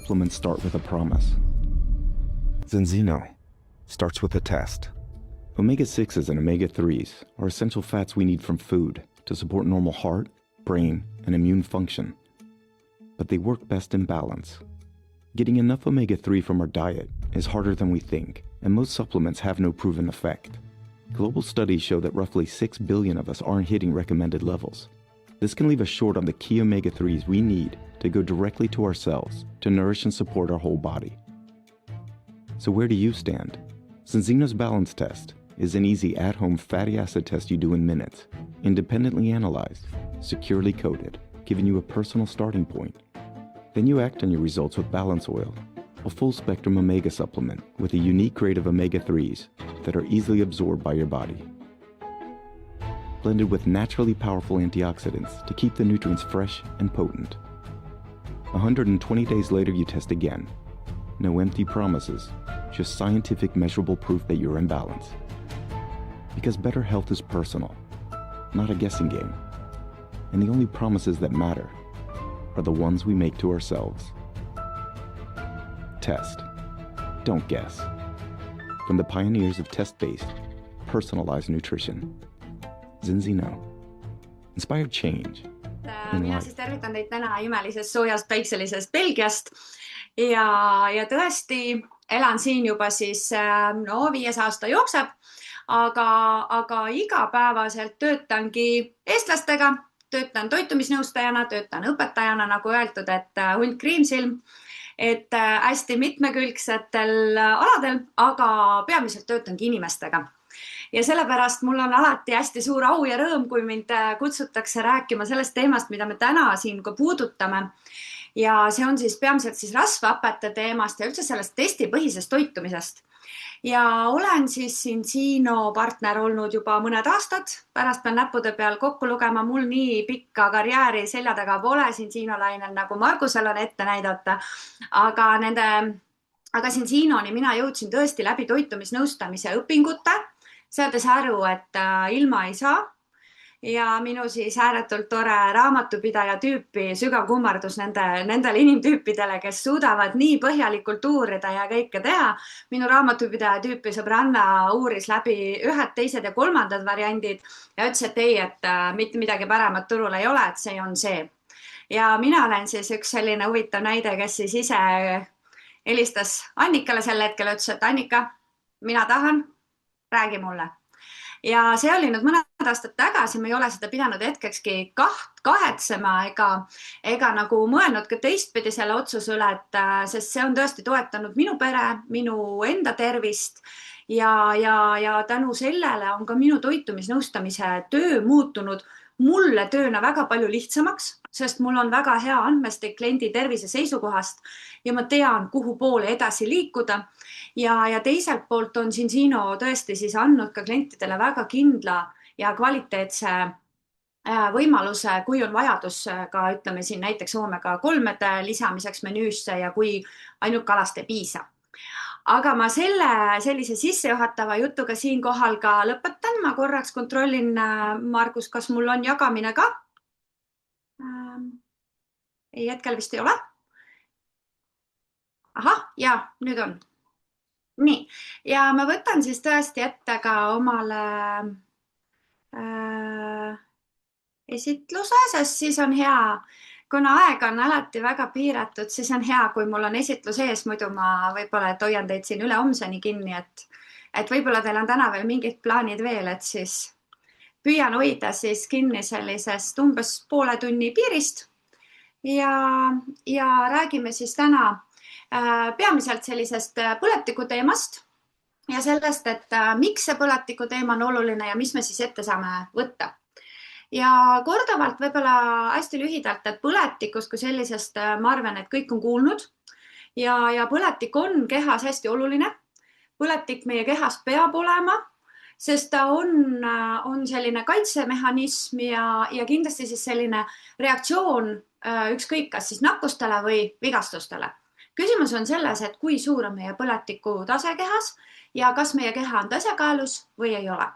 supplements start with a promise. Zenzino starts with a test. Omega-6s and omega-3s are essential fats we need from food to support normal heart, brain, and immune function. But they work best in balance. Getting enough omega-3 from our diet is harder than we think, and most supplements have no proven effect. Global studies show that roughly 6 billion of us aren't hitting recommended levels. This can leave us short on the key omega-3s we need to go directly to our cells to nourish and support our whole body. So where do you stand? Zenzino's Balance Test is an easy at-home fatty acid test you do in minutes, independently analyzed, securely coded, giving you a personal starting point. Then you act on your results with Balance Oil, a full-spectrum omega supplement with a unique grade of omega-3s that are easily absorbed by your body. Blended with naturally powerful antioxidants to keep the nutrients fresh and potent. 120 days later, you test again. No empty promises, just scientific measurable proof that you're in balance. Because better health is personal, not a guessing game. And the only promises that matter are the ones we make to ourselves. Test. Don't guess. From the pioneers of test-based, personalized nutrition. Zenzino. Inspired change. Mina siis tervitan teid täna imelisest soojast päikselisest Belgiast ja tõesti elan siin juba siis 5 aasta jookseb, aga igapäevaselt töötangi eestlastega, töötan toitumisnõustajana, töötan õpetajana, nagu öeldud, et hunt kriimsilm, et hästi mitmekülgsetel aladel, aga peamiselt töötangi inimestega. Ja sellepärast mul on alati hästi suur au ja rõõm, kui mind kutsutakse rääkima sellest teemast, mida me täna siin ka puudutame. Ja see on siis peamiselt siis rasvhapete teemast ja üldse sellest testipõhisest toitumisest. Ja olen siis Zenzino partner olnud juba mõned aastad. Pärast pean näppude peal kokku lugema, mul nii pikka karjääri selja taga pole Zenzino lainel, nagu Margusel on ette näidata. Aga Zenzinoni mina jõudsin tõesti läbi toitumisnõustamise õpingute, seades aru, et ilma ei saa. Ja minu siis ääretult tore raamatupidaja tüüpi sügav kummardus nendele inimtüüpidele, kes suudavad nii põhjalikult uurida ja kõike teha. Minu raamatupidaja tüüpi sõbranna uuris läbi ühed, teised ja kolmandad variandid ja ütles, et ei, et mitte midagi paremat turul ei ole, et see on see. Ja mina olen siis üks selline huvitav näide, kes siis ise helistas Annikale sel hetkel, ütles, et Annika, mina tahan, räägi mulle. Ja see oli nüüd mõned aastad tagasi, me ei ole seda pidanud hetkekski kahetsema ega nagu mõelnud ka teistpidi selle otsuse üle, sest see on tõesti toetanud minu pere, minu enda tervist ja tänu sellele on ka minu toitumisnõustamise töö muutunud mulle tööna väga palju lihtsamaks, sest mul on väga hea andmestik kliendi tervise seisukohast ja ma tean, kuhu poole edasi liikuda. Ja teiselt poolt on Zenzino tõesti siis andnud ka klientidele väga kindla ja kvaliteetse võimaluse, kui on vajadus ka, ütleme siin näiteks omega-3 lisamiseks menüüsse ja kui ainult kalast ei piisa. Aga ma sellise sissejuhatava jutuga siin kohal ka lõpetan. Ma korraks kontrollin, Margus, kas mul on jagamine ka? Ei, hetkel vist ei ole. Ahah, ja, nüüd on. Nii, ja ma võtan siis tõesti ette ka omale esitluse, sest siis on hea, kuna aeg on alati väga piiratud, siis on hea, kui mul on esitlus ees, muidu ma võib-olla hoian teid siin üle homseni kinni, et võib-olla teil on täna veel mingid plaanid veel, et siis püüan hoida siis kinni sellisest umbes poole tunni piirist ja räägime siis täna peamiselt sellisest põletiku teemast ja sellest, et miks see põletiku teema on oluline ja mis me siis ette saame võtta. Ja kordavalt võib-olla hästi lühidalt, et põletikust kui sellisest ma arvan, et kõik on kuulnud ja põletik on kehas hästi oluline. Põletik meie kehas peab olema, sest ta on selline kaitsemehhanism ja kindlasti siis selline reaktsioon ükskõik kas siis nakkustele või vigastustele. Küsimus on selles, et kui suur on meie põletiku tase kehas ja kas meie keha on tasakaalus või ei ole.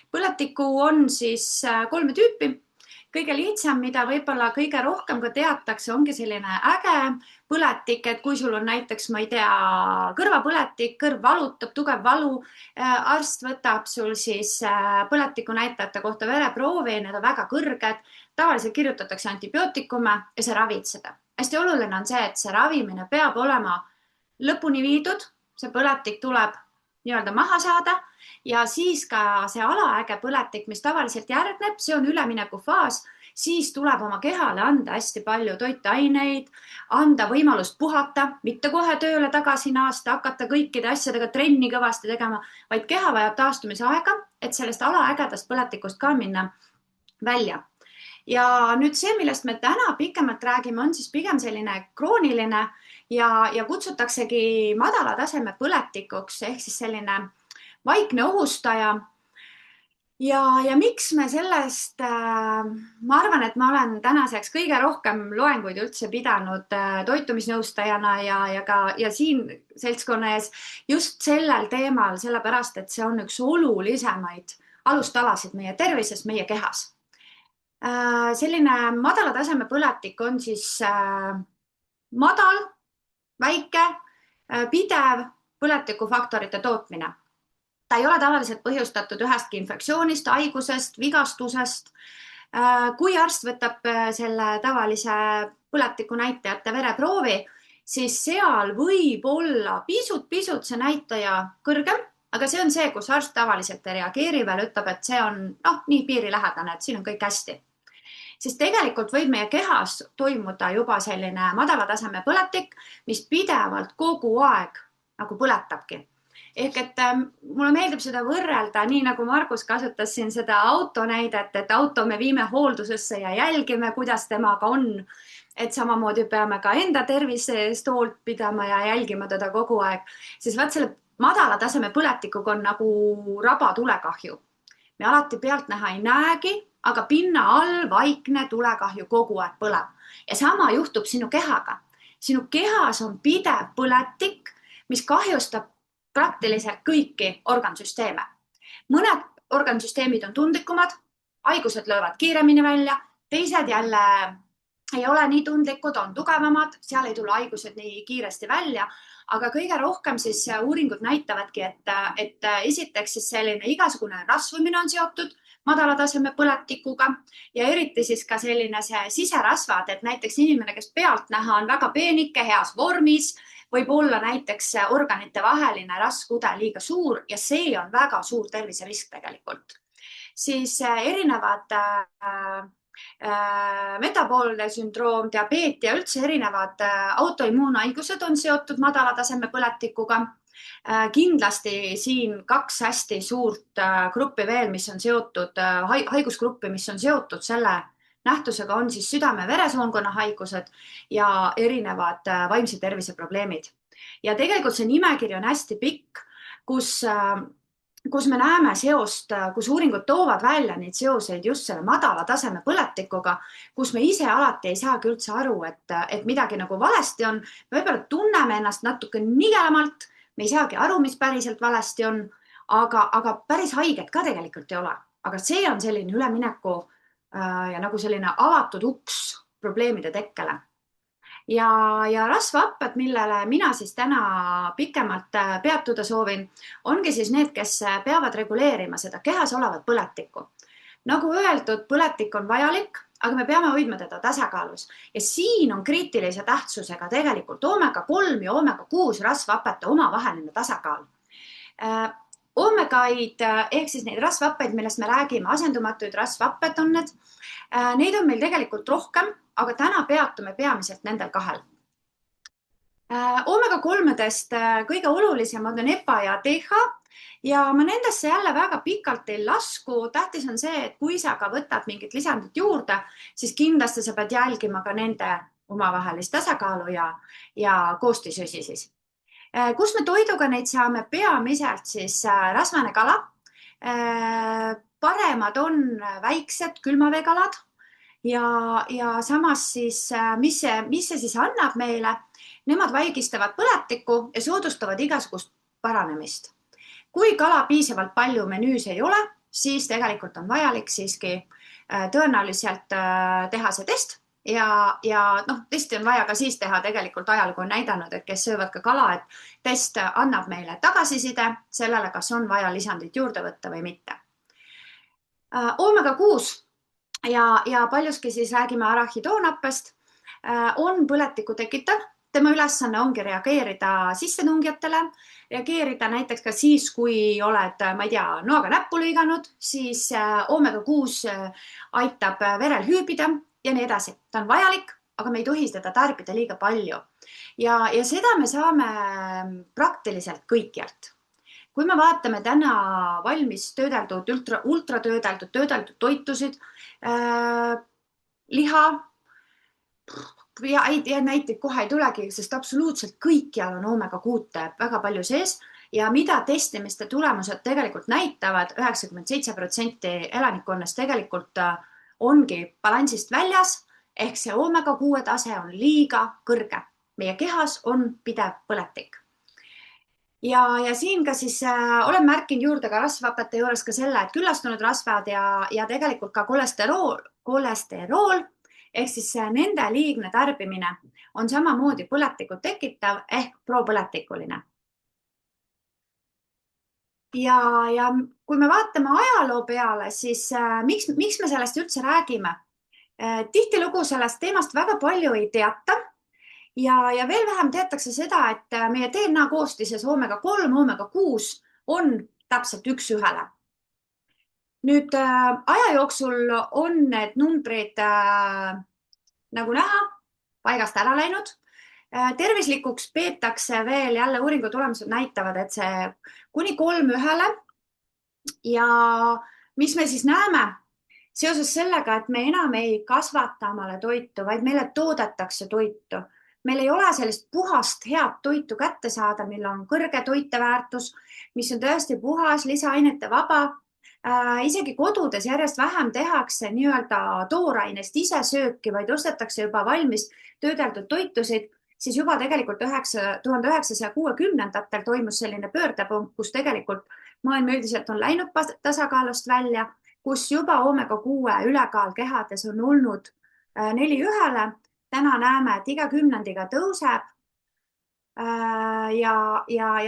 Põletikku on siis 3 tüüpi kõige lihtsam, mida võib-olla kõige rohkem ka teatakse, ongi selline äge põletik, et kui sul on näiteks, ma ei tea, kõrvapõletik, kõrv valutab, tugev valu, arst võtab sul siis põletiku näitajate kohta vereproovi, need on väga kõrged, tavaliselt kirjutatakse antibiootikume ja sa ravid seda. Hästi oluline on see, et see ravimine peab olema lõpuni viidud, see põletik tuleb nii-öelda maha saada ja siis ka see alaäge põletik, mis tavaliselt järgneb, see on üleminekufaas, siis tuleb oma kehale anda hästi palju toitaineid, anda võimalust puhata, mitte kohe tööle tagasi naasta, hakata kõikide asjadega trenni kõvasti tegema, vaid keha vajab taastumise aega, et sellest alaägedast põletikust ka minna välja. Ja nüüd see, millest me täna pikemalt räägime, on siis pigem selline krooniline ja kutsutaksegi madala taseme põletikuks ehk siis selline vaikne ohustaja. Ja miks me sellest, ma arvan, et ma olen tänaseks kõige rohkem loenguid üldse pidanud toitumisnõustajana ja siin seltskonna ees just sellel teemal, sellepärast, et see on üks olulisemaid alustalasid meie tervises, meie kehas. Selline madala taseme põletik on siis madal, väike, pidev põletikufaktorite tootmine. Ta ei ole tavaliselt põhjustatud ühestki infektsioonist, haigusest, vigastusest. Kui arst võtab selle tavalise põletiku näitajate vereproovi, siis seal võib olla pisut see näitaja kõrgem, aga see on see, kus arst tavaliselt ei reageeri veel, ütleb, et see on nii piirilähedane, et siin on kõik hästi. Sest tegelikult võib meie kehas toimuda juba selline madala taseme põletik, mis pidevalt kogu aeg nagu põletabki. Ehk et mulle meeldib seda võrrelda, nii nagu Margus kasutas siin seda auto näidet, et auto me viime hooldusesse ja jälgime, kuidas temaga on. Et samamoodi peame ka enda tervise eest hoolt pidama ja jälgima teda kogu aeg. Siis vaat selle madala taseme põletikuga on nagu rabatulekahju. Me alati pealt näha ei näegi, aga pinna all vaikne tulekahju kogu aeg põleb. Ja sama juhtub sinu kehaga. Sinu kehas on pidev põletik, mis kahjustab praktiliselt kõiki organsüsteeme. Mõned organsüsteemid on tundlikumad, haigused löövad kiiremini välja, teised jälle ei ole nii tundlikud, on tugevamad, seal ei tule haigused nii kiiresti välja, aga kõige rohkem siis uuringud näitavadki, et esiteks siis selline igasugune rasvumine on seotud madala taseme põletikuga ja eriti siis ka selline see siserasvad, et näiteks inimene, kes pealt näha on väga peenike, heas vormis, võib olla näiteks organite vaheline raskkude liiga suur ja see on väga suur terviserisk tegelikult. Siis erinevad metaboolne sündroom, diabeet ja üldse erinevad autoimmuunhaigused on seotud madala taseme põletikuga. Kindlasti siin 2 hästi suurt gruppi veel, mis on seotud, haigusgruppi, mis on seotud selle nähtusega on siis südame-veresoonkonna haigused ja erinevad vaimse tervise probleemid. Ja tegelikult see nimekiri on hästi pikk, kus me näeme seost, kus uuringud toovad välja neid seoseid just selle madala taseme põletikuga, kus me ise alati ei saagi üldse aru, et midagi nagu valesti on. Me võib-olla tunneme ennast natuke nigelamalt, me ei saagi aru, mis päriselt valesti on, aga päris haiget ka tegelikult ei ole. Aga see on selline ülemineku ja nagu selline avatud uks probleemide tekkele. Ja rasvahapped, millele mina siis täna pikemalt peatuda soovin, ongi siis need, kes peavad reguleerima seda kehas olevat põletikku. Nagu öeldud, põletik on vajalik, aga me peame hoidma teda tasakaalus. Ja siin on kriitilise tähtsusega tegelikult omega-3 ja omega-6 rasvahapete omavaheline tasakaal. Omegaid ehk siis neid rasvhappeid, millest me räägime, asendumatuid rasvhapped on need. Neid on meil tegelikult rohkem, aga täna peatume peamiselt nendel 2. Omega-3-dest kõige olulisemad on EPA ja DHA ja ma nendesse jälle väga pikalt ei lasku. Tähtis on see, et kui sa ka võtad mingit lisandit juurde, siis kindlasti sa pead jälgima ka nende omavahelist tasakaalu ja koostisüsi siis. Kus me toiduga neid saame peamiselt siis rasvane kala. Paremad on väiksed külmaveekalad ja samas siis, mis see siis annab meile, nemad vaigistavad põletikku ja soodustavad igasugust paranemist. Kui kala piisavalt palju menüüs ei ole, siis tegelikult on vajalik siiski tõenäoliselt teha see test ja testi on vaja ka siis teha, tegelikult ajalugu on näidanud, et kes söövad ka kala, et test annab meile tagasiside sellele, kas on vaja lisandit juurde võtta või mitte. Omega 6 ja paljuski siis räägime arachidoonappest, on põletikku tekitav. Tema ülesanne ongi reageerida sissetungijatele, reageerida näiteks ka siis, kui oled, ma ei tea, noaga näppu lõiganud, siis omega 6 aitab verel hüübida ja nii edasi. Ta on vajalik, aga me ei tohi seda tarbida liiga palju. Ja seda me saame praktiliselt kõikjalt. Kui me vaatame täna valmis töödeldud, ultratöödeldud toitusid, liha, ja näiteid kohe ei tulegi, sest absoluutselt kõikjal on omega 6 väga palju sees ja mida testimiste tulemused tegelikult näitavad, 97% elanikkonnast tegelikult ongi balansist väljas, ehk see omega 6 tase on liiga kõrge. Meie kehas on pidev põletik. Ja siin ka siis olen märkinud juurde ka rasvhapete juures ka selle, et küllastunud rasvad ja tegelikult ka kolesterool, ehk siis nende liigne tarbimine on samamoodi põletikut tekitav ehk propõletikuline. Ja kui me vaatame ajaloo peale, siis miks me sellest üldse räägime? Tihtilugu sellest teemast väga palju ei teata ja veel vähem teatakse seda, et meie DNA koostises omega 3, omega 6 on täpselt 1:1. Nüüd aja jooksul on need numbrid nagu näha paigast ära läinud. Tervislikuks peetakse veel, jälle uuringu tulemused näitavad, et see kuni 3:1 ja mis me siis näeme seoses sellega, et me enam ei kasvata omale toitu, vaid meile toodetakse toitu. Meil ei ole sellist puhast head toitu kätte saada, mil on kõrge toiteväärtus, mis on tõesti puhas, lisaainete vaba. Isegi kodudes järjest vähem tehakse nii-öelda toorainest ise sööki, vaid ostetakse juba valmis töödeldud toitusid, siis juba tegelikult 1960-ndatel toimus selline pöördepunkt, kus tegelikult maailm üldiselt on läinud tasakaalust välja, kus juba omega 6 ülekaal kehades on olnud 4:1. Täna näeme, et iga kümnendiga tõuseb. Ja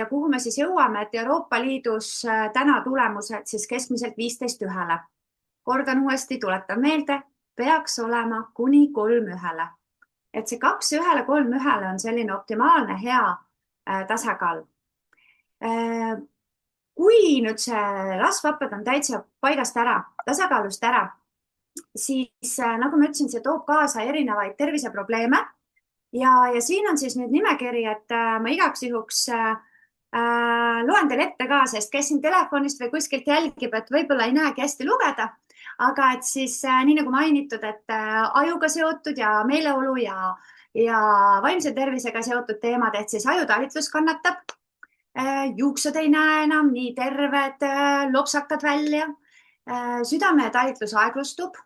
kuhu me siis jõuame, et Euroopa Liidus täna tulemused siis keskmiselt 15:1. Kordan uuesti, tuletan meelde, peaks olema kuni 3:1. Et see 2:1, 3:1 on selline optimaalne hea tasakaal. Kui nüüd see rasvhapped on täitsa paigast ära, tasakaalust ära, siis nagu ma ütlesin, see toob kaasa erinevaid terviseprobleeme ja siin on siis nüüd nimekiri, et ma igaks juhuks loen teile ette ka, sest kes siin telefonist või kuskilt jälgib, et võib-olla ei näegi hästi lugeda, aga et siis nii nagu mainitud, et ajuga seotud ja meeleolu ja vaimse tervisega seotud teemad, et siis ajutalitlus kannatab, juuksed ei näe enam nii terved, lopsakad välja, südametalitlus aeglustub,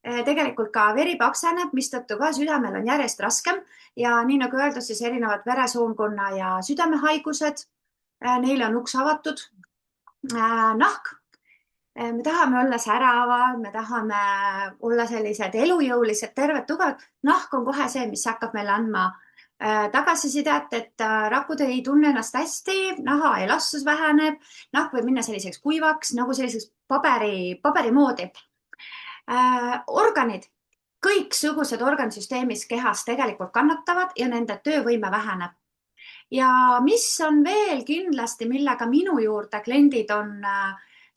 tegelikult ka veri pakseneb, mistõttu ka südamel on järjest raskem ja nii nagu öeldud, siis erinevad veresoonkonna ja südamehaigused, neile on uks avatud. Nahk, me tahame olla säravad, me tahame olla sellised elujõulised, terved, tugevad. Nahk on kohe see, mis hakkab meile andma tagasisidet, et rakud ei tunne ennast hästi, naha elastsus väheneb, nahk võib minna selliseks kuivaks, nagu selliseks paberi moodi. Organid, kõiksugused organisüsteemis kehas tegelikult kannatavad ja nende töövõime väheneb. Ja mis on veel kindlasti, millega minu juurde kliendid on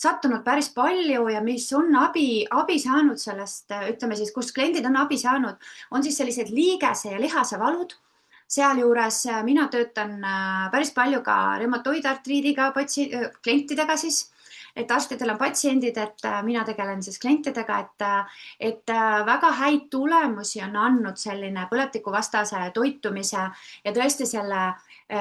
sattunud päris palju ja mis on abi saanud sellest, ütleme siis, kus kliendid on abi saanud, on siis sellised liigese ja lihase valud. Sealjuures mina töötan päris palju ka reumatoidartriidiga klientidega siis, et arstidel on patsiendid, et mina tegelen siis klientidega, et väga häid tulemusi on andnud selline põletikuvastase toitumise ja tõesti selle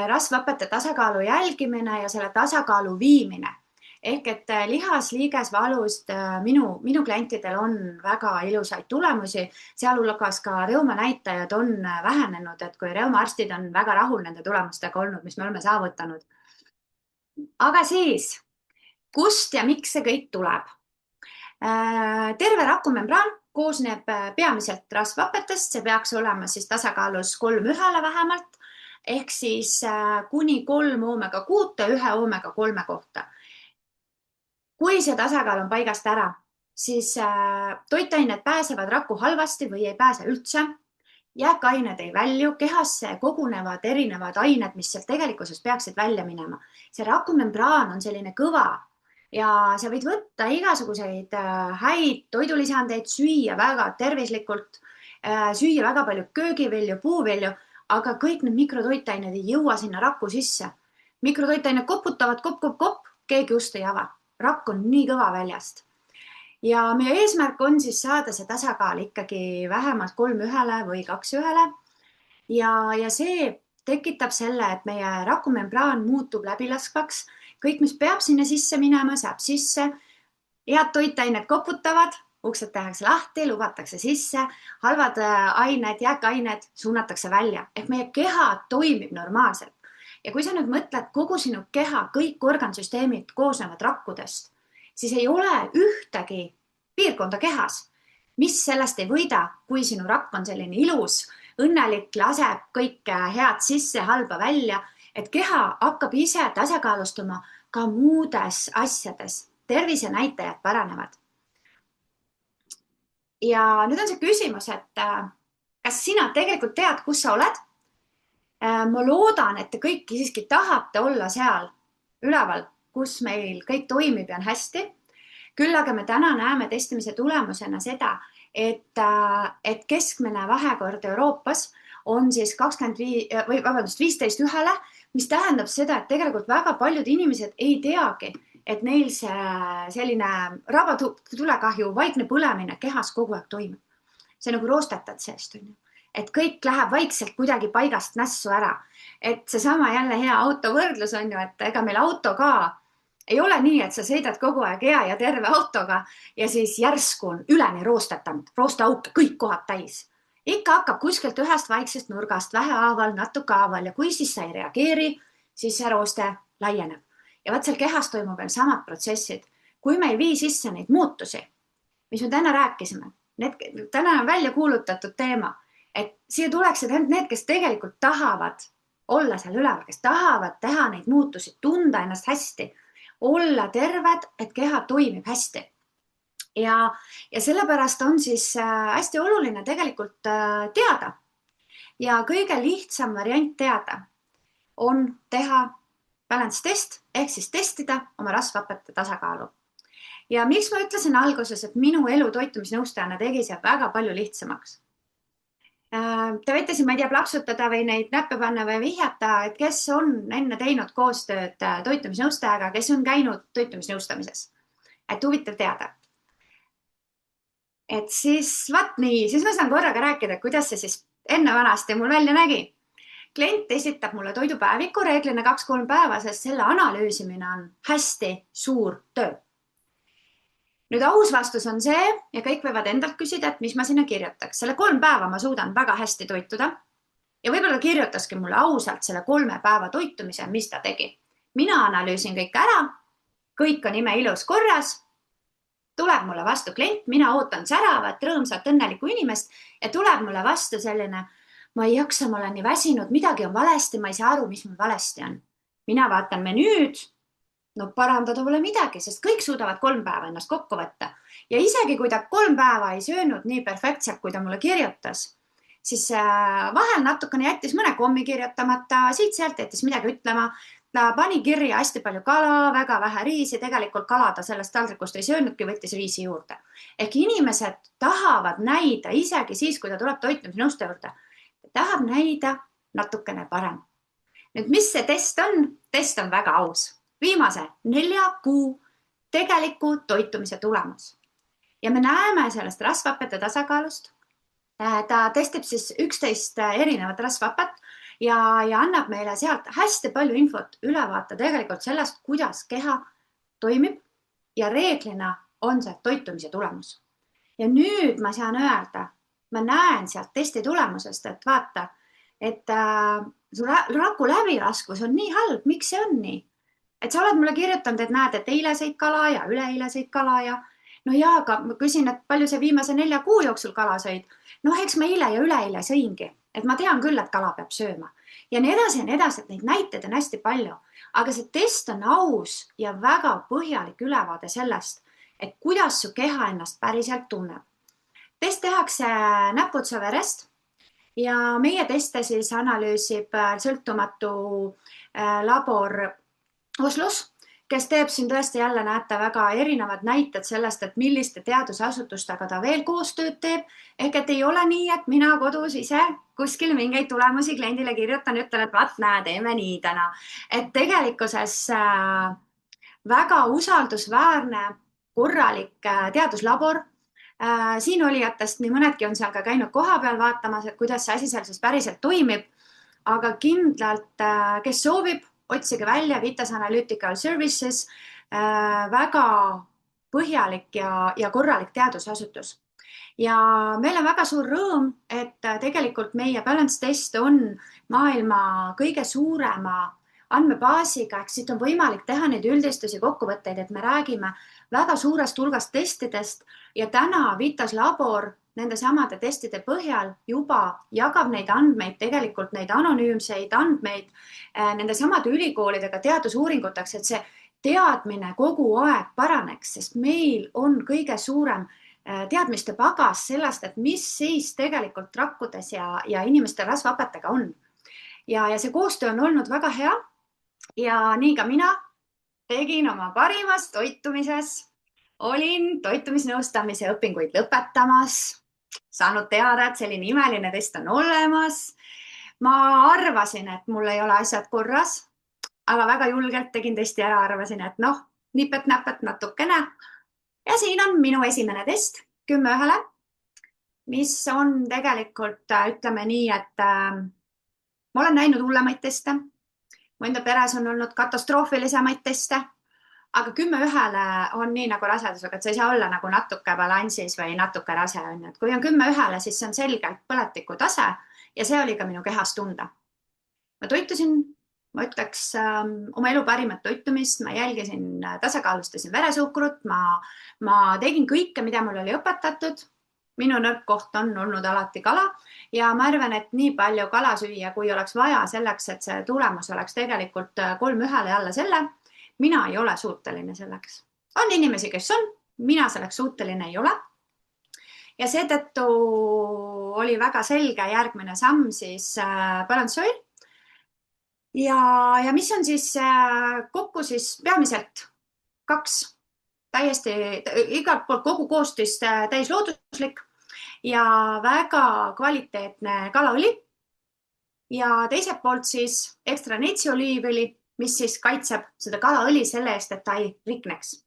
rasvhapete tasakaalu jälgimine ja selle tasakaalu viimine. Ehk et lihas-liiges valust minu klientidel on väga ilusaid tulemusi, sealhulgas ka reuma näitajad on vähenenud, et kui reumaarstid on väga rahul nende tulemustega olnud, mis me oleme saavutanud. Aga siis, kust ja miks see kõik tuleb? Terve rakumembraan koosneb peamiselt rasvhapetest, see peaks olema siis tasakaalus 3:1 vähemalt, ehk siis kuni 3 oomega-6 ühe oomega-3 kohta. Kui see tasakaal on paigast ära, siis toitained pääsevad rakku halvasti või ei pääse üldse. Jääkained ei välju, kehasse kogunevad erinevad ained, mis sealt tegelikkuses peaksid välja minema. See rakumembraan on selline kõva ja sa võid võtta igasuguseid häid toidulisandeid, süüa väga tervislikult, süüa väga palju köögivilju, puuvilju, aga kõik need mikrotoitained ei jõua sinna rakku sisse. Mikrotoitained koputavad, kopp, keegi ust ei ava. Rakk on nii kõva väljast. Ja meie eesmärk on siis saada see tasakaal ikkagi vähemalt 3:1 või 2:1 ja see tekitab selle, et meie rakumembraan muutub läbilaskvaks. Kõik, mis peab sinna sisse minema, saab sisse. Head toitained koputavad, uksed tehakse lahti, lubatakse sisse, halvad ained, jääkained suunatakse välja. Ehk meie keha toimib normaalselt. Ja kui sa nüüd mõtled, kogu sinu keha, kõik organsüsteemid koosnevad rakkudest, siis ei ole ühtegi piirkonda kehas, mis sellest ei võida, kui sinu rakk on selline ilus, õnnelik, laseb kõik head sisse, halba välja, et keha hakkab ise tasakaalustuma ka muudes asjades. Tervisenäitajad paranevad. Ja nüüd on see küsimus, et kas sina tegelikult tead, kus sa oled? Ma loodan, et te kõik siiski tahate olla seal üleval, kus meil kõik toimib ja on hästi. Küll aga me täna näeme testimise tulemusena seda, et keskmine vahekord Euroopas on siis 15:1, mis tähendab seda, et tegelikult väga paljud inimesed ei teagi, et neil see selline rabatulekahju, vaikne põlemine kehas kogu aeg toimub. See nagu roostetad seest, on ju. Et kõik läheb vaikselt kuidagi paigast nässu ära. Et see sama jälle hea autovõrdlus on ju, et ega meil auto ka ei ole nii, et sa sõidad kogu aeg hea ja terve autoga ja siis järsku on üleni roostetanud, roosteauke, kõik kohad täis. Ikka hakkab kuskilt ühest vaiksest nurgast vähehaaval, natuke haaval ja kui siis sa ei reageeri, siis see rooste laieneb. Ja vaat seal kehas toimub veel samad protsessid. Kui me ei vii sisse neid muutusi, mis me täna rääkisime, täna on välja kuulutatud teema, et siia tuleksid need, kes tegelikult tahavad olla seal üleval, kes tahavad teha neid muutusi, tunda ennast hästi, olla terved, et keha toimib hästi. Ja sellepärast on siis hästi oluline tegelikult teada. Ja kõige lihtsam variant teada on teha balance test, ehk siis testida oma rasvhapete tasakaalu. Ja miks ma ütlesin alguses, et minu elu toitumisnõustajana tegi see väga palju lihtsamaks. Te võite siin, ma ei tea, plaksutada või neid näppe panna või vihjata, et kes on enne teinud koostööd toitumisnõustajaga, kes on käinud toitumisnõustamises. Et huvitav teada. Et siis, vaat nii, siis ma saan korraga rääkida, kuidas see siis enne vanasti mul välja nägi. Klient esitab mulle toidupäeviku reeglina 2-3 päeva, sest selle analüüsimine on hästi suur töö. Nüüd aus vastus on see, ja kõik võivad endalt küsida, et mis ma sinna kirjutaks. Selle 3 päeva ma suudan väga hästi toituda ja võib-olla kirjutaski mulle ausalt selle 3 päeva toitumise, mis ta tegi. Mina analüüsin kõik ära, kõik on imeilus korras, tuleb mulle vastu klient, mina ootan säravat, rõõmsat, õnnelikku inimest ja tuleb mulle vastu selline, ma ei jaksa, ma olen nii väsinud, midagi on valesti, ma ei saa aru, mis mul valesti on. Mina vaatan menüüd, no parandada pole midagi, sest kõik suudavad 3 päeva ennast kokku võtta. Ja isegi kui ta 3 päeva ei söönud nii perfektselt, kui ta mulle kirjutas, siis vahel natukene jättis mõne kommi kirjutamata, siit-sealt jättis midagi ütlema. Ta pani kirja hästi palju kala, väga vähe riisi, tegelikult kala ta sellest taldrikust ei söönudki, võttis riisi juurde. Ehk inimesed tahavad näida isegi siis, kui ta tuleb toitumisnõustaja juurde, tahab näida natukene parem. Nüüd, mis see test on? Test on väga aus. Viimase 4 kuu tegeliku toitumise tulemus. Ja me näeme sellest rasvhapete tasakaalust. Ta testib siis 11 erinevat rasvhapet ja annab meile sealt hästi palju infot ülevaata tegelikult sellest, kuidas keha toimib ja reeglina on see toitumise tulemus. Ja nüüd ma saan öelda, ma näen sealt testi tulemusest, et vaata, et su raku läbilaskus on nii halb, miks see on nii? Et sa oled mulle kirjutanud, et näed, et eile sõid kala ja üleeile sõid kala ja no jaa, aga ma küsin, et palju sa viimase 4 kuu jooksul kala sõid? Noh, eks ma eile ja üleeile sõingi, et ma tean küll, et kala peab sööma ja nii edasi, et neid näiteid on hästi palju, aga see test on aus ja väga põhjalik ülevaade sellest, et kuidas su keha ennast päriselt tunneb. Test tehakse näputsa verest ja meie teste siis analüüsib sõltumatu labor Oslos, kes teeb siin tõesti jälle näete väga erinevad näited sellest, et milliste teadusasutustega ta veel koostööd teeb. Ehk et ei ole nii, et mina kodus ise kuskil mingeid tulemusi kliendile kirjutan, ütlen, et vaat näe, teeme nii täna. Et tegelikkuses väga usaldusväärne, korralik teaduslabor. Siin olijatest nii mõnedki on seal ka käinud koha peal vaatamas, et kuidas see asi seal siis päriselt toimib. Aga kindlalt, kes soovib, otsige välja Vitas Analytical Services, väga põhjalik ja korralik teadusasutus. Ja meil on väga suur rõõm, et tegelikult meie balance test on maailma kõige suurema andmebaasiga, ehk siit on võimalik teha neid üldistusi kokkuvõtteid, et me räägime väga suurest hulgast testidest ja täna Vitas labor nende samade testide põhjal juba jagab neid andmeid, tegelikult neid anonüümseid andmeid nende samade ülikoolidega teadusuuringuteks, et see teadmine kogu aeg paraneks, sest meil on kõige suurem teadmiste pagas sellest, et mis siis tegelikult rakkudes ja inimeste rasvhapetega on. Ja see koostöö on olnud väga hea ja nii ka mina tegin oma parimas toitumises. Olin toitumisnõustamise õpinguid lõpetamas, saanud teada, et selline imeline test on olemas. Ma arvasin, et mul ei ole asjad korras, aga väga julgelt tegin testi ära, arvasin, et noh, nipet-näpet natukene. Ja siin on minu esimene test 10-1, mis on tegelikult, ütleme nii, et ma olen näinud hullemaid teste. Mu enda peres on olnud katastroofilisemaid teste. Aga 10-1 on nii nagu rasedusega, et sa ei saa olla nagu natuke balansis või natuke rase. Kui on 10-1, siis see on selgelt põletiku tase ja see oli ka minu kehas tunda. Ma toitusin, ma ütleks, oma elu parimat toitumist, ma jälgisin, tasakaalustasin veresuhkrut, ma tegin kõike, mida mul oli õpetatud. Minu nõrk koht on olnud alati kala ja ma arvan, et nii palju kala süüa, kui oleks vaja selleks, et see tulemus oleks tegelikult 3-1 alla selle. Mina ei ole suuteline selleks. On inimesi, kes on, mina selleks suuteline ei ole. Ja seetõttu oli väga selge järgmine samm siis balance oil. Ja mis on siis kokku siis peamiselt 2 täiesti igalt poolt kogu koostis täis looduslik ja väga kvaliteetne kalaõli. Ja teiselt poolt siis ekstra neitsi oliivõli, mis siis kaitseb seda kalaõli selle eest, et ta ei rikneks.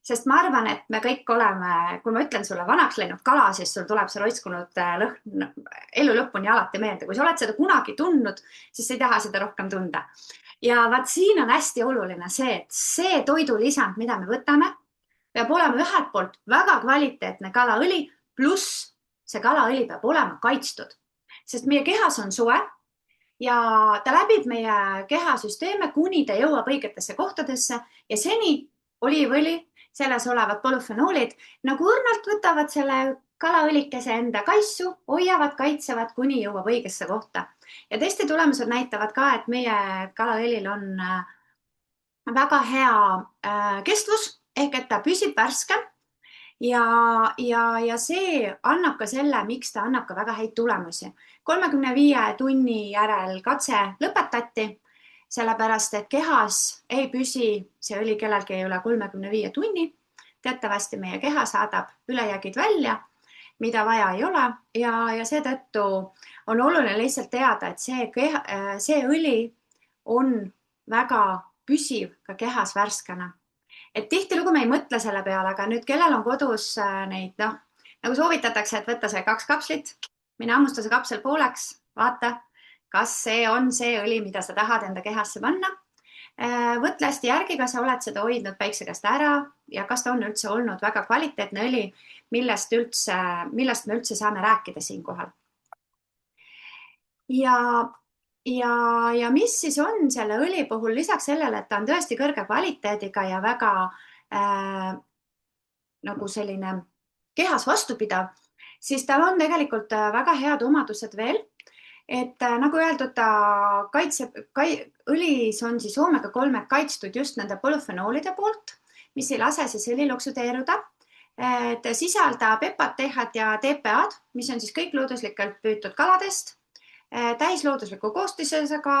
Sest ma arvan, et me kõik oleme, kui ma ütlen sulle vanaks läinud kala, siis sul tuleb see roiskunud lõhn elu lõpuni alati meelde. Kui sa oled seda kunagi tundnud, siis ei taha seda rohkem tunda. Ja vaat siin on hästi oluline see, et see toidulisand, mida me võtame, peab olema ühelt poolt väga kvaliteetne kalaõli, pluss see kalaõli peab olema kaitstud. Sest meie kehas on soe. Ja ta läbib meie kehasüsteeme, kuni ta jõuab õigetesse kohtadesse ja seni oliivõli, selles olevad polüfenoolid, nagu õrnalt võtavad selle kalaõlikese enda kaisu, hoiavad, kaitsevad, kuni jõuab õigesse kohta. Ja testi tulemused näitavad ka, et meie kalaõlil on väga hea kestvus, ehk et ta püsib värske. Ja see annab ka selle, miks ta annab ka väga häid tulemusi. 35 tunni järel katse lõpetati, sellepärast et kehas ei püsi see õli kellelgi üle 35 tunni. Teatavasti meie keha saadab ülejäägid välja, mida vaja ei ole ja seetõttu on oluline lihtsalt teada, et see õli on väga püsiv ka kehas värskena. Et tihtilugu me ei mõtle selle peale, aga nüüd kellel on kodus neid, nagu soovitatakse, et võtta see 2 kapslit, mine hammusta see kapsel pooleks, vaata, kas see on see õli, mida sa tahad enda kehasse panna. Võtle hästi järgi, kas sa oled seda hoidnud päikse käest ära ja kas ta on üldse olnud väga kvaliteetne õli, millest me üldse saame rääkida siin kohal. Ja mis siis on selle õli puhul lisaks sellele, et ta on tõesti kõrge kvaliteediga ja väga nagu selline kehas vastupidav, siis tal on tegelikult väga head omadused veel. Et nagu öeldud, õlis on siis oomega-3 kaitstud just nende polüfenoolide poolt, mis ei lase siis õlil oksudeeruda. Ta sisaldab EPA-d ja TPA-d, mis on siis kõik looduslikult püütud kaladest, täisloodusliku koostisega,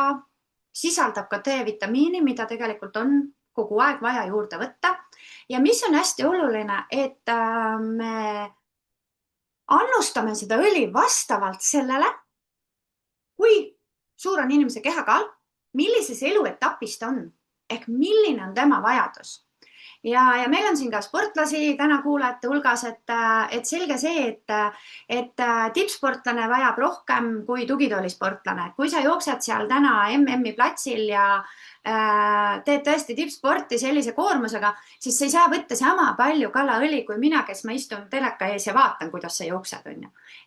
sisaldab ka D-vitamiini, mida tegelikult on kogu aeg vaja juurde võtta. Ja mis on hästi oluline, et me annustame seda õli vastavalt sellele, kui suur on inimese kehakaal, millises eluetapis ta on, ehk milline on tema vajadus. Ja meil on siin ka sportlasi täna kuulajate hulgas, et selge see, et tippsportlane vajab rohkem kui tugitoolisportlane. Kui sa jooksed seal täna MM-i platsil ja teed tõesti tippsporti sellise koormusega, siis sa ei saa võtta sama palju kalaõli kui mina, kes ma istun teleka ees ja vaatan, kuidas sa jooksed.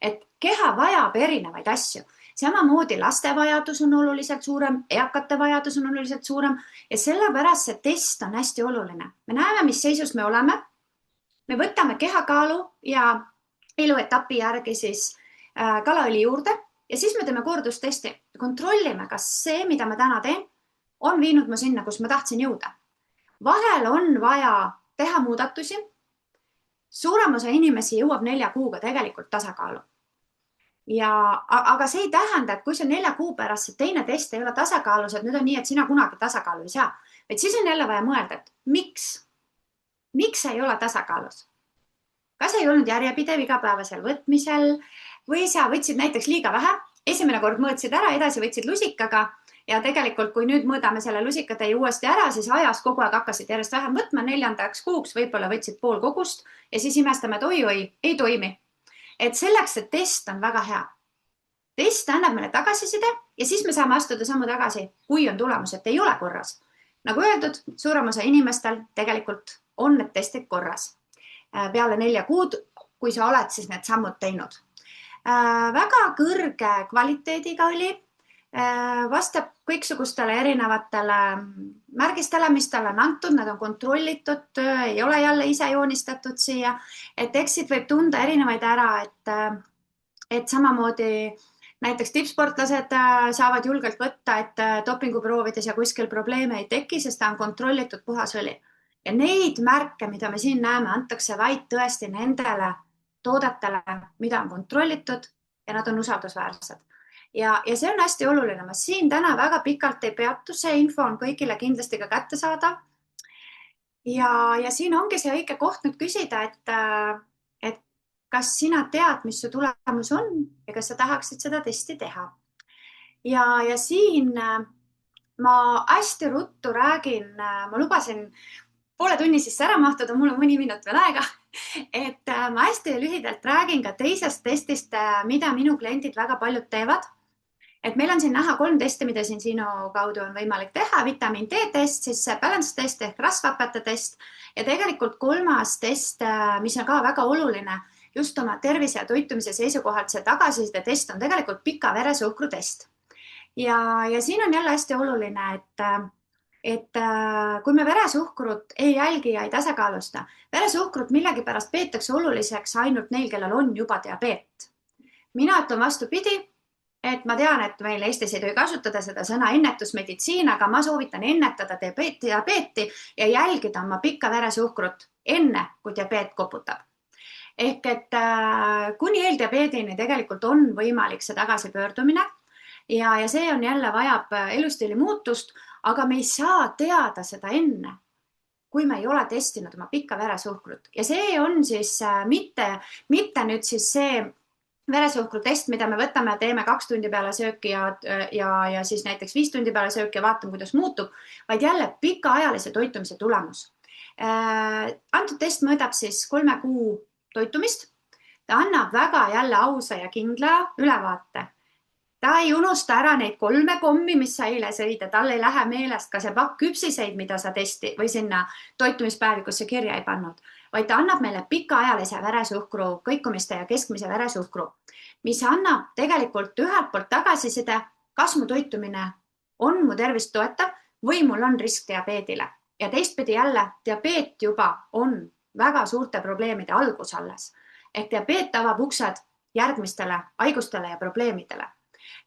Et keha vajab erinevaid asju. Samamoodi laste vajadus on oluliselt suurem, eakate vajadus on oluliselt suurem ja sellepärast see test on hästi oluline. Me näeme, mis seisus me oleme. Me võtame kehakaalu ja eluetapi järgi siis kalaõli juurde ja siis me teeme kordustesti. Kontrollime, kas see, mida ma täna teen, on viinud ma sinna, kus ma tahtsin jõuda. Vahel on vaja teha muudatusi. Suurem osa inimesi jõuab 4 kuuga tegelikult tasakaalu. Aga see ei tähenda, et kui see 4 kuu pärast see teine test ei ole tasakaalus, et nüüd on nii, et sina kunagi tasakaalu ei saa. Et siis on jälle vaja mõelda, et miks ei ole tasakaalus? Kas ei olnud järjepidev igapäevasel võtmisel või sa võtsid näiteks liiga vähe, esimene kord mõõtsid ära, edasi võtsid lusikaga ja tegelikult, kui nüüd mõõdame selle lusikatäie uuesti ära, siis ajas kogu aeg hakkasid järjest vähem võtma, 4. kuuks võib-olla võtsid pool kogust ja siis imestame, et oi, ei toimi. Et selleks, et test on väga hea. Test annab meile tagasiside ja siis me saame astuda sammu tagasi, kui on tulemus, et ei ole korras. Nagu öeldud, suurem osa inimestel tegelikult on need testid korras. Peale 4 kuud, kui sa oled siis need sammud teinud. Väga kõrge kvaliteediga õli, vastab kõiksugustele erinevatele märgistele, mis talle on antud, nad on kontrollitud, ei ole jälle ise joonistatud siia, et teksid võib tunda erinevaid ära, et samamoodi näiteks tippsportlased saavad julgelt võtta, et dopinguproovides ja kuskil probleeme ei teki, sest ta on kontrollitud puhas õli. Ja neid märke, mida me siin näeme, antakse vaid tõesti nendele toodetele, mida on kontrollitud ja nad on usaldusväärsed. Ja see on hästi oluline. Ma siin täna väga pikalt ei peatu, see info on kõigile kindlasti ka kätte saada. Ja siin ongi see õige koht nüüd küsida, et kas sina tead, mis su tulemus on ja kas sa tahaksid seda testi teha. Ja siin ma hästi ruttu räägin, ma lubasin poole tunni sisse ära mahtuda, mul on mõni minut veel aega, et ma hästi lühidalt räägin ka teisest testist, mida minu kliendid väga paljud teevad. Et meil on siin näha 3 testi, mida siin sinu kaudu on võimalik teha. Vitamiin D test, siis balance test ehk rasvhapete test ja tegelikult 3. test, mis on ka väga oluline just oma tervise ja toitumise seisukohalt, see tagasiside test on tegelikult pika veresuhkru test. Ja siin on jälle hästi oluline, et kui me veresuhkrut ei jälgi ja ei tasakaalusta, veresuhkrut millegipärast peetakse oluliseks ainult neil, kellel on juba diabeet. Mina ütlen vastupidi, et ma tean, et meil Eestis ei tohi kasutada seda sõna ennetusmeditsiin, aga ma soovitan ennetada diabeeti ja jälgida oma pikka veresuhkrut enne, kui diabeet koputab. Ehk et kuni eeldiabeedini tegelikult on võimalik see tagasipöördumine ja see on jälle vajab elustiili muutust, aga me ei saa teada seda enne, kui me ei ole testinud oma pikka veresuhkrut. Ja see on siis mitte nüüd siis see veresuhkrutest, mida me võtame, teeme 2 tundi peale sööki ja siis näiteks 5 tundi peale sööki ja vaatame, kuidas muutub, vaid jälle pikaajalise toitumise tulemus. Antud test mõõdab siis 3 kuu toitumist. Ta annab väga jälle ausa ja kindla ülevaate. Ta ei unusta ära neid 3 kommi, mis sa eile sõid ja tal ei lähe meelest ka see pakk küpsiseid, mida sa testi või sinna toitumispäevikusse kirja ei pannud, vaid ta annab meile pikaajalise veresuhkru kõikumiste ja keskmise veresuhkru, mis annab tegelikult ühelt poolt tagasiside, kas mu toitumine on mu tervist toetav või mul on risk diabeedile. Ja teistpidi jälle, diabeet juba on väga suurte probleemide algus alles. Ehk diabeet avab uksed järgmistele haigustele ja probleemidele.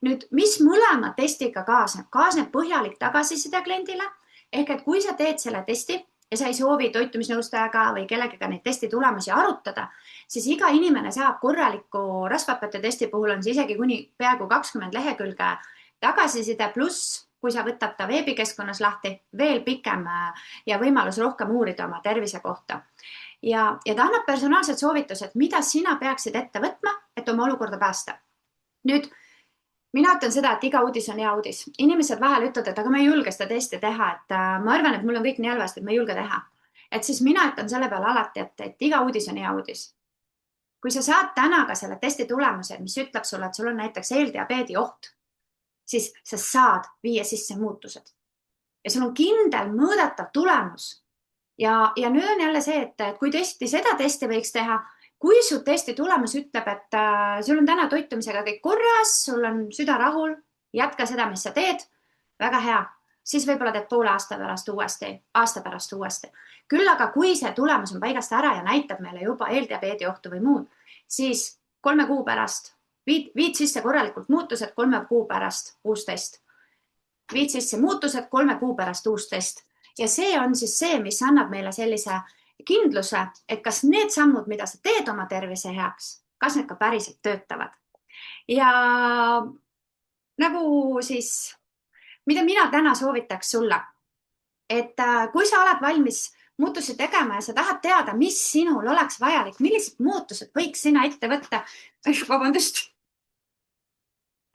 Nüüd, mis mõlema testiga kaasneb? Kaasneb põhjalik tagasiside kliendile. Ehk et kui sa teed selle testi ja sa ei soovi toitumisnõustajaga või kellegagi neid testi tulemusi arutada, siis iga inimene saab korraliku rasvhapete testi puhul on see isegi kuni peaaegu 20 lehekülge tagasiside pluss, kui sa võtad ta veebikeskkonnas lahti, veel pikem ja võimalus rohkem uurida oma tervise kohta. Ja ta annab personaalsed soovitused, mida sina peaksid ette võtma, et oma olukorda päästa. Nüüd, mina ütlen seda, et iga uudis on hea uudis. Inimesed vahel ütlevad, et aga ma ei julge seda testi teha, et ma arvan, et mul on kõik nii halvasti, et ma ei julge teha. Et siis mina ütlen selle peale alati, et iga uudis on hea uudis. Kui sa saad täna ka selle testi tulemused, mis ütleb sulle, et sul on näiteks eeldiabeedi oht, siis sa saad viia sisse muutused. Ja sul on kindel mõõdatav tulemus. Ja nüüd on jälle see, et kui seda testi võiks teha, kui su testi tulemus ütleb, et sul on täna toitumisega kõik korras, sul on süda rahul, jätka seda, mis sa teed, väga hea, siis võib-olla teed poole aasta pärast uuesti. Küll aga kui see tulemus on paigast ära ja näitab meile juba eeldiabeedi ohtu või muud, siis 3 kuu pärast viid sisse korralikult muutused, 3 kuu pärast uus test. Viid sisse muutused, 3 kuu pärast uus test. Ja see on siis see, mis annab meile sellise kindluse, et kas need sammud, mida sa teed oma tervise heaks, kas need ka päriselt töötavad. Ja nagu siis, mida mina täna soovitaks sulle, et kui sa oled valmis muutusi tegema ja sa tahad teada, mis sinul oleks vajalik, millised muutused võiks sina ette võtta,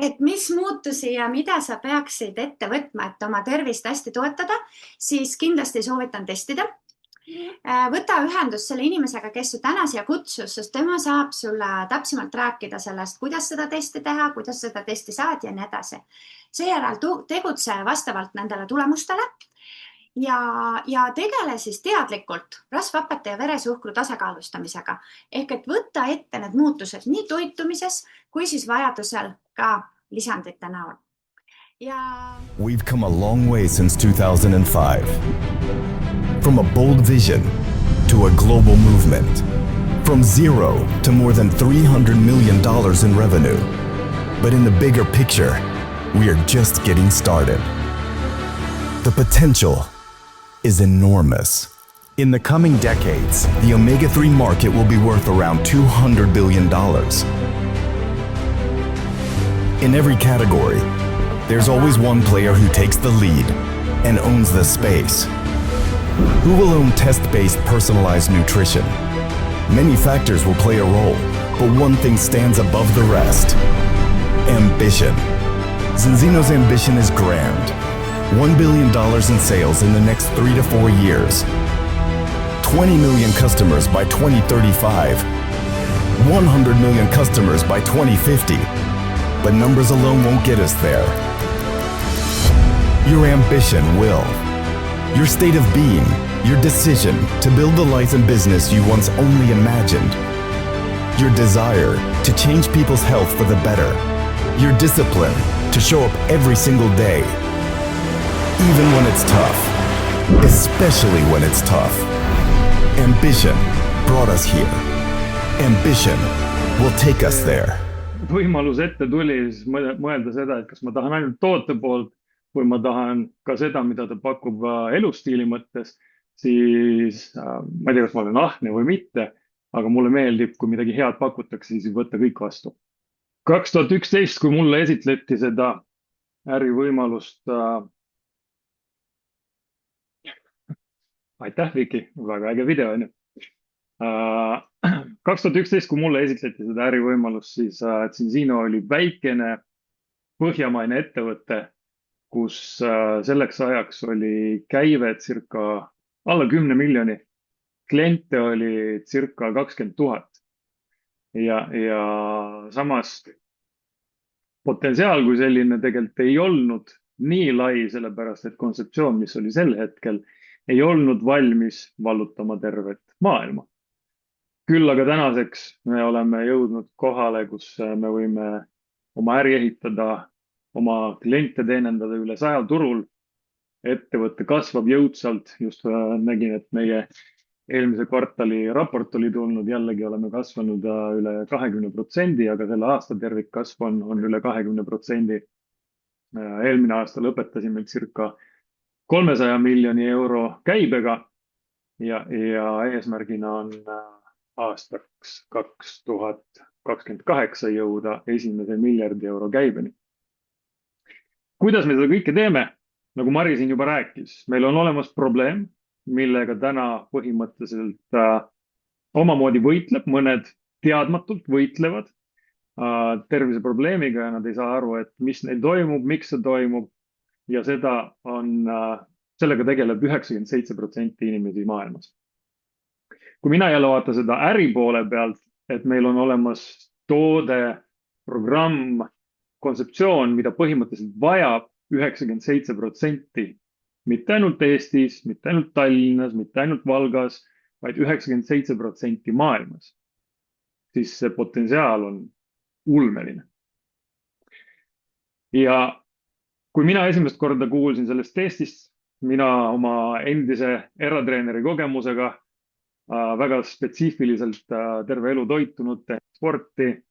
et mis muutusi ja mida sa peaksid ette võtma, et oma tervist hästi toetada, siis kindlasti soovitan testida. Võta ühendust selle inimesega, kes su täna siia kutsus, sest tema saab sulle täpsemalt rääkida sellest, kuidas seda testi teha, kuidas seda testi saad ja nii edasi. Seejärel tegutse vastavalt nendele tulemustele ja tegele siis teadlikult rasvhapete ja veresuhkru tasakaalustamisega. Ehk et võtta ette need muutused nii toitumises kui siis vajadusel ka lisandite näol. We've come a long way since 2005. From a bold vision to a global movement. From zero to more than $300 million in revenue. But in the bigger picture, we are just getting started. The potential is enormous. In the coming decades, the omega-3 market will be worth around $200 billion. In every category, there's always one player who takes the lead and owns the space. Who will own test-based personalized nutrition? Many factors will play a role, but one thing stands above the rest. Ambition. Zinzino's ambition is grand. $1 billion in sales in the next 3 to 4 years. 20 million customers by 2035. 100 million customers by 2050. But numbers alone won't get us there. Your ambition will. Your state of being, your decision to build the life and business you once only imagined. Your desire to change people's health for the better. Your discipline to show up every single day. Even when it's tough. Especially when it's tough. Ambition brought us here. Ambition will take us there. Võimalus ette tuli siis mõelda seda, et kas ma tahan ainult toote poolt või ma tahan ka seda, mida ta pakub elustiili mõttes, siis ma ei tea, kas ma olen ahne või mitte, aga mulle meeldib, kui midagi head pakutakse, siis võtta kõik vastu. 2011, kui mulle esitleti seda ärivõimalust, aitäh, Viki, väga äge video, on ju. 2011, kui mulle esitleti seda ärivõimalust, siis Zinzino oli väikene põhjamaine ettevõte, kus selleks ajaks oli käive circa alla 10 miljoni. Kliente oli circa 20 000. Ja samas potentsiaal kui selline tegelikult ei olnud nii lai, sellepärast et kontseptsioon, mis oli sel hetkel, ei olnud valmis vallutama tervet maailma. Küll aga tänaseks me oleme jõudnud kohale, kus me võime oma äri ehitada, oma kliente teenendada üle 100 turul. Ettevõte kasvab jõudsalt. Just nägin, et meie eelmise kvartali raport oli tulnud, jällegi oleme kasvanud üle 20%, aga selle aasta tervikkasv on üle 20%. Eelmine aasta lõpetasime circa 300 miljoni euro käibega ja eesmärgina on aastaks 2028 jõuda esimese miljardi euro käibeni. Kuidas me seda kõike teeme? Nagu Mari siin juba rääkis, meil on olemas probleem, millega täna põhimõtteliselt omamoodi võitleb, mõned teadmatult võitlevad terviseprobleemiga ja nad ei saa aru, et mis neil toimub, miks see toimub ja sellega tegeleb 97% inimesi maailmas. Kui mina jälle vaatan seda äri poole pealt, et meil on olemas toode, programm, kontseptsioon, mida põhimõtteliselt vajab 97%, mitte ainult Eestis, mitte ainult Tallinnas, mitte ainult Valgas, vaid 97% maailmas, siis see potentsiaal on ulmeline. Ja kui mina esimest korda kuulsin sellest testist, mina oma endise eratreeneri kogemusega väga spetsiifiliselt terve elu toitunud, sporti,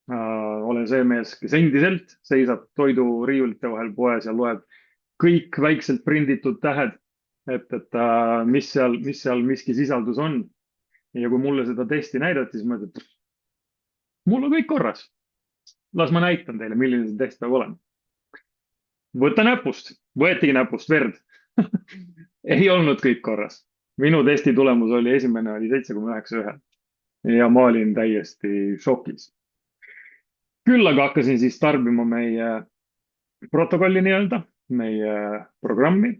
olen see mees, kes endiselt seisab toiduriiulite vahel poes ja loeb kõik väikselt prinditud tähed, et mis seal miski sisaldus on. Ja kui mulle seda testi näidati, siis ma ütlen, et mul on kõik korras. Las ma näitan teile, milline see test peab olema. Võta näpust, võetigi näpust verd. Ei olnud kõik korras. Minu testi tulemus oli esimene oli 7,91 ja ma olin täiesti šokis. Küll aga hakkasin siis tarbima meie protokolli nii-öelda, meie programmi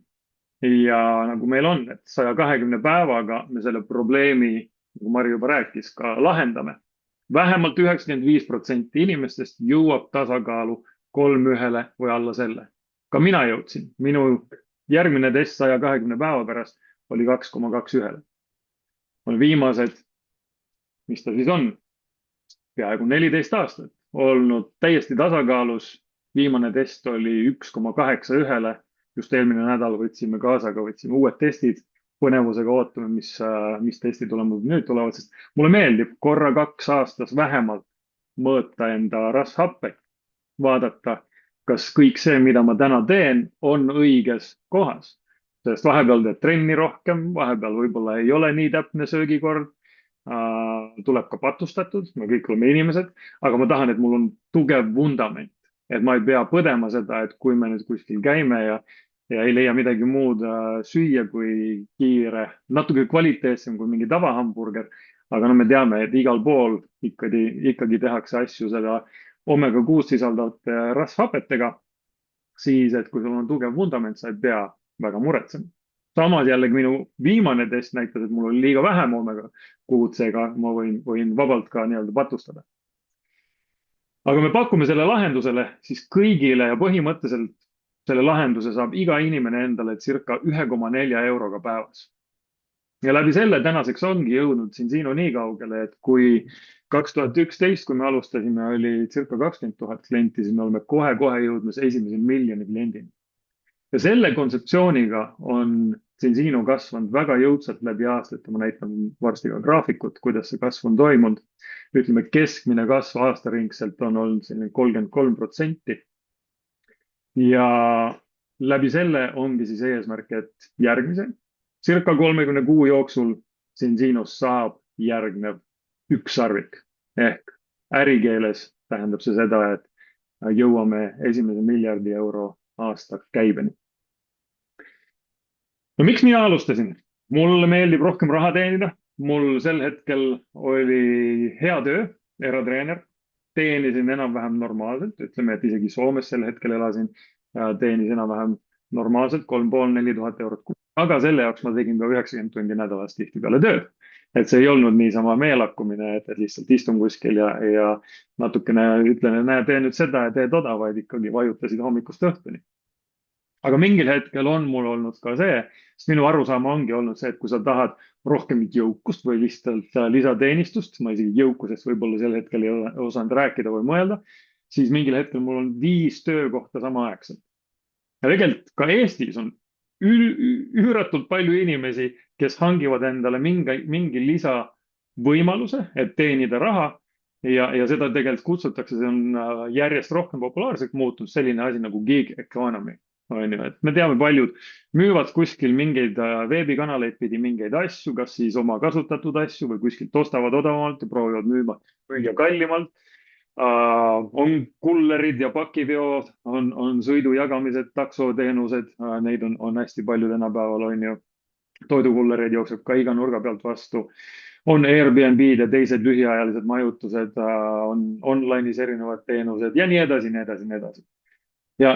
ja nagu meil on, et 120 päevaga me selle probleemi, nagu Mari juba rääkis, ka lahendame. Vähemalt 95% inimestest jõuab tasakaalu 3-1 või alla selle. Ka mina jõudsin. Minu järgmine test 120 päeva pärast oli 2,21. On viimased, mis ta siis on, peaaegu 14 aastat olnud täiesti tasakaalus. Viimane test oli 1,81. Just eelmine nädal võtsime uued testid. Põnevusega ootame, mis testi tulemused nüüd tulevad, sest mulle meeldib korra 2 aastas vähemalt mõõta enda rasvhappe, vaadata, kas kõik see, mida ma täna teen, on õiges kohas. Sest vahepeal teed trenni rohkem, vahepeal võib-olla ei ole nii täpne söögikord, tuleb ka patustatud, me kõik oleme inimesed, aga ma tahan, et mul on tugev vundament, et ma ei pea põdema seda, et kui me nüüd kuskil käime ja ei leia midagi muud süüa kui kiire, natuke kvaliteetsem kui mingi tavahamburger, aga me teame, et igal pool ikkagi tehakse asju seda omega-6 sisaldavate rasvhapetega, siis, et kui sul on tugev vundament, sa ei pea väga muretsema. Samas jällegi minu viimane test näitas, et mul oli liiga vähem omega-6, seega ma võin vabalt ka nii-öelda patustada. Aga me pakume selle lahendusele siis kõigile ja põhimõtteliselt selle lahenduse saab iga inimene endale circa 1,4 euroga päevas. Ja läbi selle tänaseks ongi jõudnud Zinzino nii kaugele, et kui 2011, kui me alustasime, oli circa 20 000 klienti, siis me oleme kohe jõudmas esimese 1 miljoni kliendini. Ja selle kontseptsiooniga on Zinzino kasvanud väga jõudsalt läbi aastate. Ma näitan varsti ka graafikut, kuidas see kasv on toimunud. Ütleme, keskmine kasv aastaringselt on olnud 33%. Ja läbi selle ongi siis eesmärk, et järgmise circa 30 kuu jooksul Zinzinos saab järgnev 1 sarvik. Ehk ärikeeles tähendab see seda, et jõuame esimese 1 miljardi euro aasta käibeni. No miks mina alustasin? Mulle meeldib rohkem raha teenida. Mul sel hetkel oli hea töö, eratreener. Teenisin enam-vähem normaalselt. Ütleme, et isegi Soomes sel hetkel elasin. Teenis enam-vähem normaalselt 3,5–4 tuhat eurot. Aga selle jaoks ma tegin ka 90 tundi nädalas tihti peale tööd. Et see ei olnud niisama meelakkumine, et lihtsalt istun kuskil ja natukene ütlen, et tee nüüd seda ja tee toda, vaid ikkagi vajutasid hommikust õhtuni. Aga mingil hetkel on mul olnud ka see, sest minu arusaama ongi olnud see, et kui sa tahad rohkem jõukust või lihtsalt lisateenistust, ma isegi jõukusest võib-olla sel hetkel ei osanud rääkida või mõelda, siis mingil hetkel mul on 5 töökohta samaaegselt. Ja tegelikult ka Eestis on üüratult palju inimesi, kes hangivad endale mingi lisavõimaluse, et teenida raha ja seda tegelikult kutsutakse, see on järjest rohkem populaarseks muutunud selline asi nagu gig economy. On ju, et me teame, paljud müüvad kuskil mingeid veebikanaleid pidi mingeid asju, kas siis oma kasutatud asju või kuskilt ostavad odavamalt ja proovivad müüa kallimalt. On kullerid ja pakiveod, on sõidu jagamised, taksoteenused, neid on hästi palju tänapäeval, on ju. Toidukullereid jookseb ka iga nurga pealt vastu. On Airbnb-d ja teised lühiajalised majutused, on online'is erinevad teenused ja nii edasi, nii edasi, nii edasi. Ja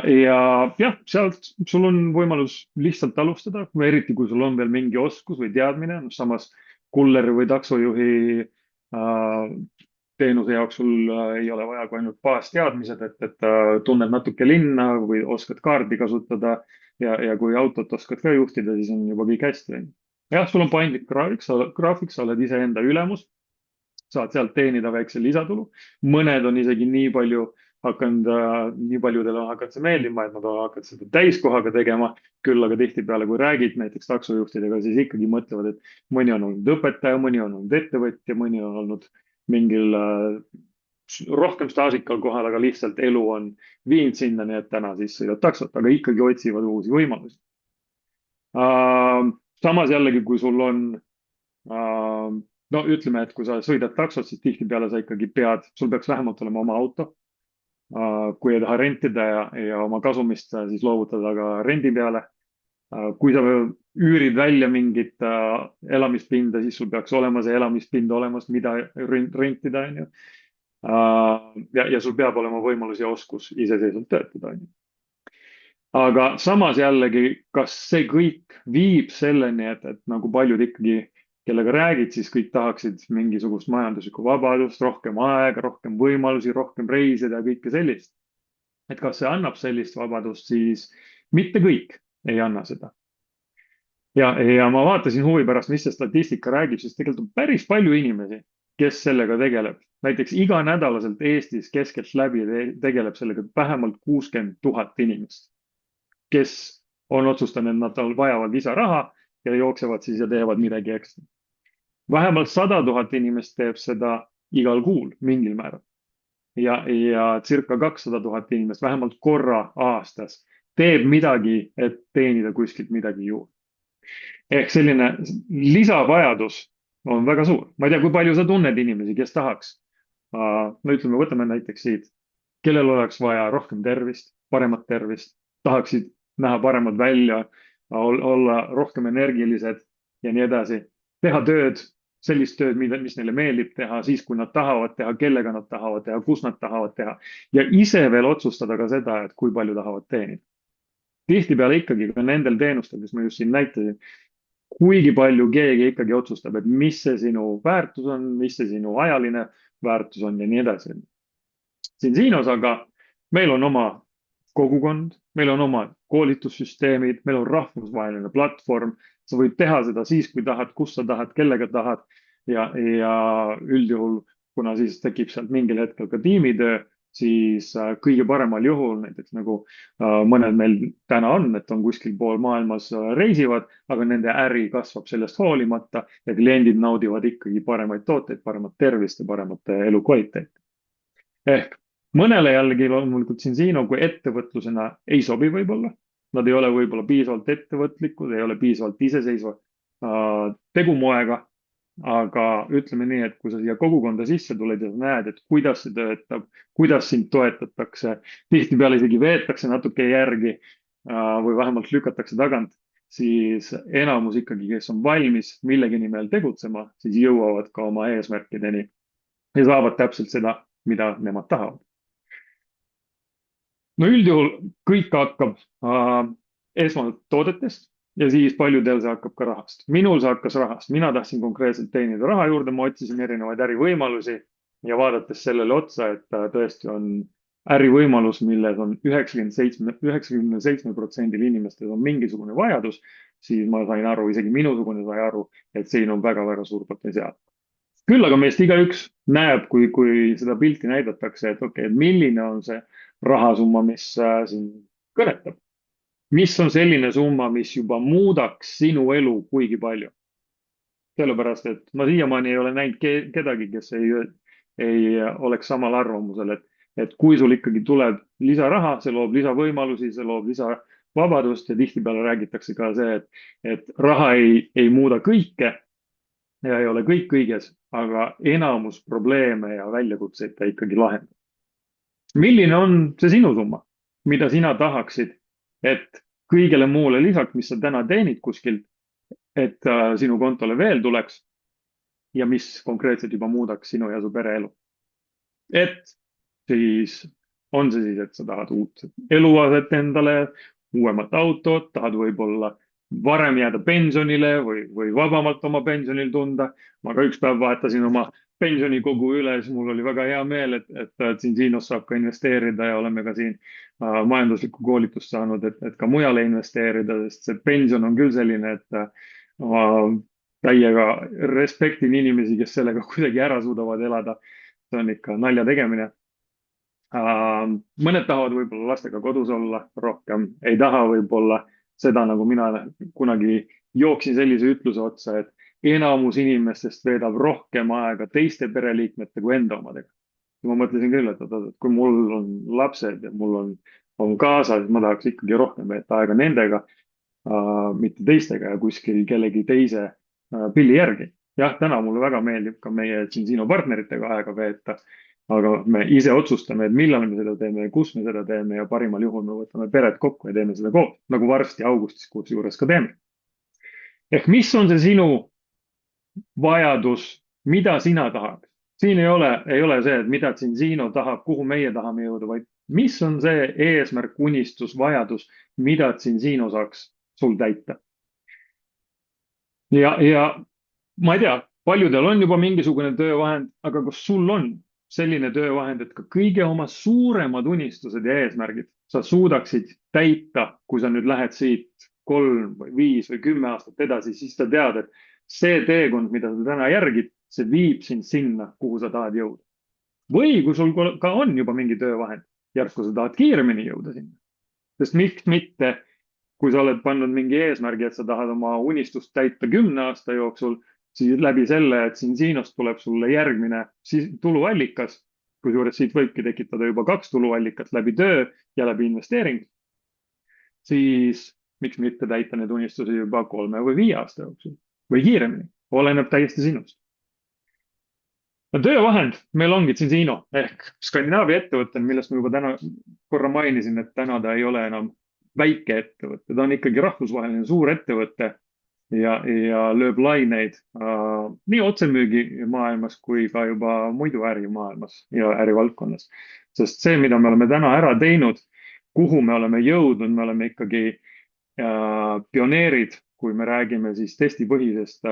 sealt sul on võimalus lihtsalt alustada, eriti kui sul on veel mingi oskus või teadmine, samas kulleri või taksojuhi teenuse jaoks sul ei ole vaja kui ainult baasteadmised, et tunned natuke linna või oskad kaardi kasutada ja kui autot oskad ka juhtida, siis on juba kõik hästi. Jah, sul on paindlik graafik, sa oled iseenda ülemus, saad sealt teenida väikse lisatulu. Mõned on isegi nii paljudele on hakanud see meeldima, et nad on hakanud seda täiskohaga tegema, küll aga tihtipeale, kui räägid näiteks taksojuhtidega, siis ikkagi mõtlevad, et mõni on olnud õpetaja, mõni on olnud ettevõtja, mõni on olnud mingil rohkem staažikal kohal, aga lihtsalt elu on viinud sinna, nii et täna siis sõidad taksot, aga ikkagi otsivad uusi võimalusi. Samas jällegi, kui sul on, no ütleme, et kui sa sõidad taksot, siis tihtipeale sa ikkagi sul peaks vähemalt olema oma auto. Kui ei taha rentida ja oma kasumist siis loovutada ka rendi peale. Kui sa üürid välja mingit elamispinda, siis sul peaks olema see elamispind olemas, mida rentida. Ja sul peab olema võimalus ja oskus iseseisvalt töötada. Aga samas jällegi, kas see kõik viib selleni, et nagu paljud ikkagi, kellega räägid, siis kõik tahaksid mingisugust majanduslikku vabadust, rohkem aega, rohkem võimalusi, rohkem reisida ja kõike sellist. Et kas see annab sellist vabadust, siis mitte kõik ei anna seda. Ja ma vaatasin huvi pärast, mis see statistika räägib, siis tegelikult on päris palju inimesi, kes sellega tegeleb. Näiteks iganädalaselt Eestis keskelt läbi tegeleb sellega vähemalt 60 000 inimest, kes on otsustanud, et nad vajavad lisaraha ja jooksevad siis ja teevad midagi ekstra. Vähemalt 100 000 inimest teeb seda igal kuul mingil määral. Ja circa 200 000 inimest vähemalt korra aastas teeb midagi, et teenida kuskilt midagi juurde. Ehk selline lisavajadus on väga suur. Ma ei tea, kui palju sa tunned inimesi, kes tahaks. No ütleme, võtame näiteks siit, kellel oleks vaja rohkem tervist, paremat tervist, tahaksid näha paremad välja, olla rohkem energilised ja nii edasi. Teha tööd, sellist tööd, mis neile meeldib teha, siis kui nad tahavad teha, kellega nad tahavad teha, kus nad tahavad teha. Ja ise veel otsustada ka seda, et kui palju tahavad teenida. Tihtipeale ikkagi ka nendel teenustel, mis ma just siin näitasin, kuigi palju keegi ikkagi otsustab, et mis see sinu väärtus on, mis see sinu ajaline väärtus on ja nii edasi. Siin aga meil on oma kogukond, meil on oma koolitussüsteemid, meil on rahvusvaheline platvorm. Sa võid teha seda siis, kui tahad, kus sa tahad, kellega tahad ja üldjuhul, kuna siis tekib sealt mingil hetkel ka tiimitöö, siis kõige paremal juhul, näiteks nagu mõned meil täna on, et on kuskil pool maailmas reisivad, aga nende äri kasvab sellest hoolimata ja kliendid naudivad ikkagi paremaid tooteid, paremat tervist ja paremat elukvaliteeti. Ehk mõnele jällegi loomulikult siin kui ettevõtlusena ei sobi võib-olla. Nad ei ole võib-olla piisavalt ettevõtlikud, ei ole piisavalt iseseisva tegumoega, aga ütleme nii, et kui sa siia kogukonda sisse tuled ja näed, et kuidas see töötab, kuidas sind toetatakse, tihtipeale isegi veetakse natuke järgi või vähemalt lükatakse tagant, siis enamus ikkagi, kes on valmis millegi nimel tegutsema, siis jõuavad ka oma eesmärkideni ja saavad täpselt seda, mida nemad tahavad. No üldjuhul kõik hakkab esmalt toodetest ja siis paljudel see hakkab ka rahast. Minul see hakkas rahast. Mina tahtsin konkreetselt teenida raha juurde, ma otsisin erinevaid ärivõimalusi ja vaadates sellele otsa, et tõesti on ärivõimalus, milles on 97% inimestel on mingisugune vajadus, siis ma sain aru, isegi minusugune sai aru, et siin on väga-väga suur potentsiaal. Küll aga meist igaüks näeb, kui seda pilti näidatakse, et okei, milline on see rahasumma, mis siin kõnetab. Mis on selline summa, mis juba muudaks sinu elu kuigi palju. sellepärast, et ma siiamaani ei ole näinud kedagi, kes ei oleks samal arvamusel, et kui sul ikkagi tuleb lisaraha, see loob lisavõimalusi, see loob lisavabadust ja tihtipeale räägitakse ka see, et raha ei muuda kõike ja ei ole kõik kõiges, aga enamus probleeme ja väljakutseid ta ikkagi lahendab. Milline on see sinu summa, mida sina tahaksid, et kõigele muule lisaks, mis sa täna teenid kuskilt, et sinu kontole veel tuleks ja mis konkreetselt juba muudaks sinu ja su pere elu. Et siis on see siis, et sa tahad uut eluaset endale, uuemat autot, tahad võib-olla varem jääda pensionile või vabamalt oma pensionil tunda. Ma ka üks päev vaatasin oma pensionikogu üle, siis mul oli väga hea meel, et Zinzinos saab ka investeerida ja oleme ka siin majanduslikku koolitust saanud, et ka mujale investeerida, sest see pension on küll selline, et ma täiega respektin inimesi, kes sellega kuidagi ära suudavad elada. See on ikka nalja tegemine. Mõned tahavad võib-olla lastega kodus olla rohkem, ei taha võib-olla seda, nagu mina kunagi jooksin sellise ütluse otsa, et enamus inimestest veedab rohkem aega teiste pereliikmete kui enda omadega. Ja ma mõtlesin küll, et kui mul on lapsed ja mul on kaasa, siis ma tahaks ikkagi rohkem veeta aega nendega, mitte teistega ja kuskil kellegi teise pilli järgi. Jah, täna mulle väga meeldib ka meie Zinzino partneritega aega veeta, aga me ise otsustame, et millal me seda teeme ja kus me seda teeme ja parimal juhul me võtame pered kokku ja teeme seda koos, nagu varsti augustis kuus juures ka teeme. Ehk mis on see sinu vajadus, mida sina tahad? Siin ei ole see, et mida Zinzino tahab, kuhu meie tahame jõuda, vaid mis on see eesmärk, unistus, vajadus, mida Zinzino saaks sul täita. Ja ma ei tea, paljudel on juba mingisugune töövahend, aga kas sul on selline töövahend, et ka kõige oma suuremad unistused ja eesmärgid sa suudaksid täita, kui sa nüüd lähed siit 3 või 5 või 10 aastat edasi, siis sa tead, et see teekond, mida sa täna järgid, see viib sind sinna, kuhu sa tahad jõuda. Või kui sul ka on juba mingi töövahend, järsku sa tahad kiiremini jõuda sinna. Sest miks mitte, kui sa oled pannud mingi eesmärgi, et sa tahad oma unistust täita 10 aasta jooksul, siis läbi selle, et Zinzinost tuleb sulle järgmine tuluallikas, kusjuures siit võibki tekitada juba 2 tuluallikat läbi töö ja läbi investeering, siis miks mitte täita need unistusi juba 3 või 5 aasta jooksul või kiiremini, oleneb täiesti sinust. No, töövahend meil ongi Zinzino ehk Skandinaavia ettevõte, millest ma juba täna korra mainisin, et täna ta ei ole enam väike ettevõte, ta on ikkagi rahvusvaheline suur ettevõte ja lööb laineid nii otsemüügi maailmas kui ka juba muidu ärimaailmas ja ärivaldkonnas. Sest see, mida me oleme täna ära teinud, kuhu me oleme jõudnud, me oleme ikkagi pioneerid, kui me räägime siis testipõhisest,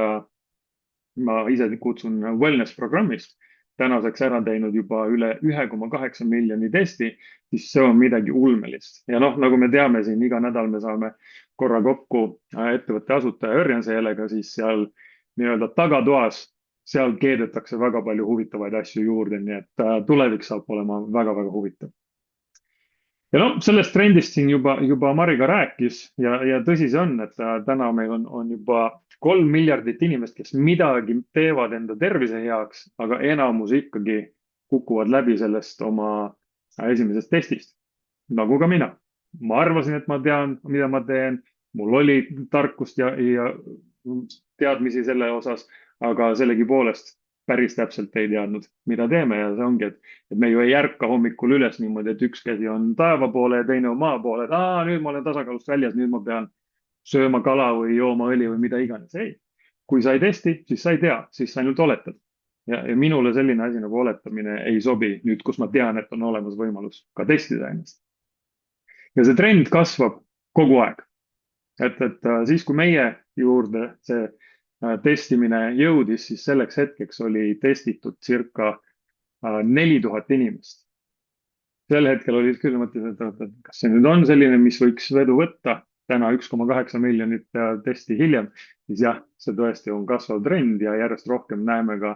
ma ise kutsun wellness programmist, tänaseks ära teinud juba üle 1,8 miljoni testi, siis see on midagi ulmelist. Ja nagu me teame siin, iga nädal me saame korra kokku ettevõtte asutaja Örjan Seelega, siis seal nii-öelda tagatoas, seal keedetakse väga palju huvitavaid asju juurde, nii et tulevik saab olema väga-väga huvitav. Ja sellest trendist siin juba Mariga rääkis ja tõsi see on, et täna meil on juba 3 miljardit inimest, kes midagi teevad enda tervise heaks, aga enamus ikkagi kukuvad läbi sellest oma esimesest testist. Nagu ka mina. Ma arvasin, et ma tean, mida ma teen. Mul oli tarkust ja teadmisi selle osas, aga sellegipoolest päris täpselt ei teadnud, mida teeme ja see ongi, et me ju ei ärka hommikul üles niimoodi, et üks käsi on taeva poole ja teine on maa poole, et nüüd ma olen tasakaalust väljas, nüüd ma pean sööma kala või jooma õli või mida iganes. Ei, kui sa ei testi, siis sa ei tea, siis sa ainult oletad. Ja minule selline asi nagu oletamine ei sobi nüüd, kus ma tean, et on olemas võimalus ka testida ennast. Ja see trend kasvab kogu aeg. Et siis, kui meie juurde see testimine jõudis, siis selleks hetkeks oli testitud circa 4000 inimest. Sel hetkel oli küll mõttes, et kas see nüüd on selline, mis võiks vedu võtta, täna 1,8 miljonit testi hiljem, siis jah, see tõesti on kasvav trend ja järjest rohkem näeme ka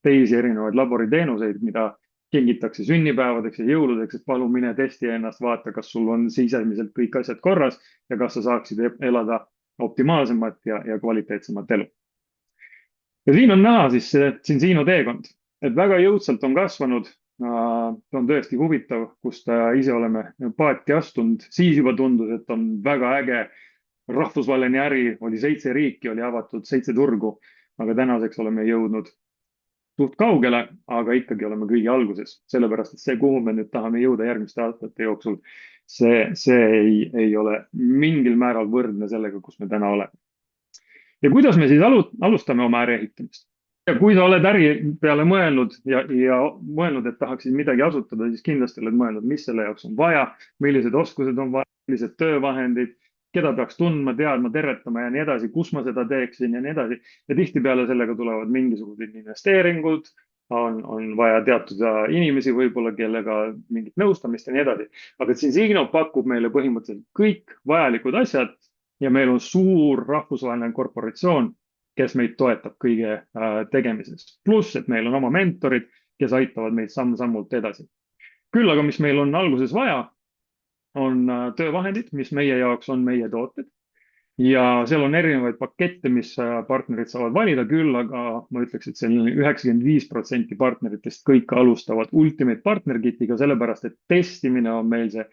teisi erinevaid laboriteenuseid, mida kingitakse sünnipäevadeks ja jõuludeks, et palun mine testi ennast, vaata, kas sul on sisemiselt kõik asjad korras ja kas sa saaksid elada optimaalsemat ja kvaliteetsemat elu. Ja siin on näha siis see Zinzino teekond, et väga jõudsalt on kasvanud. Ta on tõesti huvitav, kus ta ise oleme paati astunud. Siis juba tundus, et on väga äge rahvusvaheline äri, oli 7 riiki, oli avatud 7 turgu, aga tänaseks oleme jõudnud suht kaugele, aga ikkagi oleme kõige alguses, sellepärast et see, kuhu me nüüd tahame jõuda järgmiste aastate jooksul, see ei ole mingil määral võrdne sellega, kus me täna oleme. Ja kuidas me siis alustame oma äri ehitamist? Ja kui sa oled äri peale mõelnud ja mõelnud, et tahaksid midagi asutada, siis kindlasti oled mõelnud, mis selle jaoks on vaja, millised oskused on vaja, millised töövahendid, keda peaks tundma, teadma, terretama ja nii edasi, kus ma seda teeksin ja nii edasi. Ja tihtipeale sellega tulevad mingisugused investeeringud, on vaja teatud inimesi võib-olla, kellega mingit nõustamist ja nii edasi. Aga Zinzino pakub meile põhimõtteliselt kõik vajalikud asjad ja meil on suur rahvusvaheline korporatsioon, kes meid toetab kõige tegemises. Pluss, et meil on oma mentorid, kes aitavad meid samm-sammult edasi. Küll aga, mis meil on alguses vaja, on töövahendid, mis meie jaoks on meie tooted. Ja seal on erinevaid pakette, mis partnerid saavad valida, küll aga ma ütleks, et selline 95% partneritest kõik alustavad Ultimate Partner Kitiga, sellepärast et testimine on meil see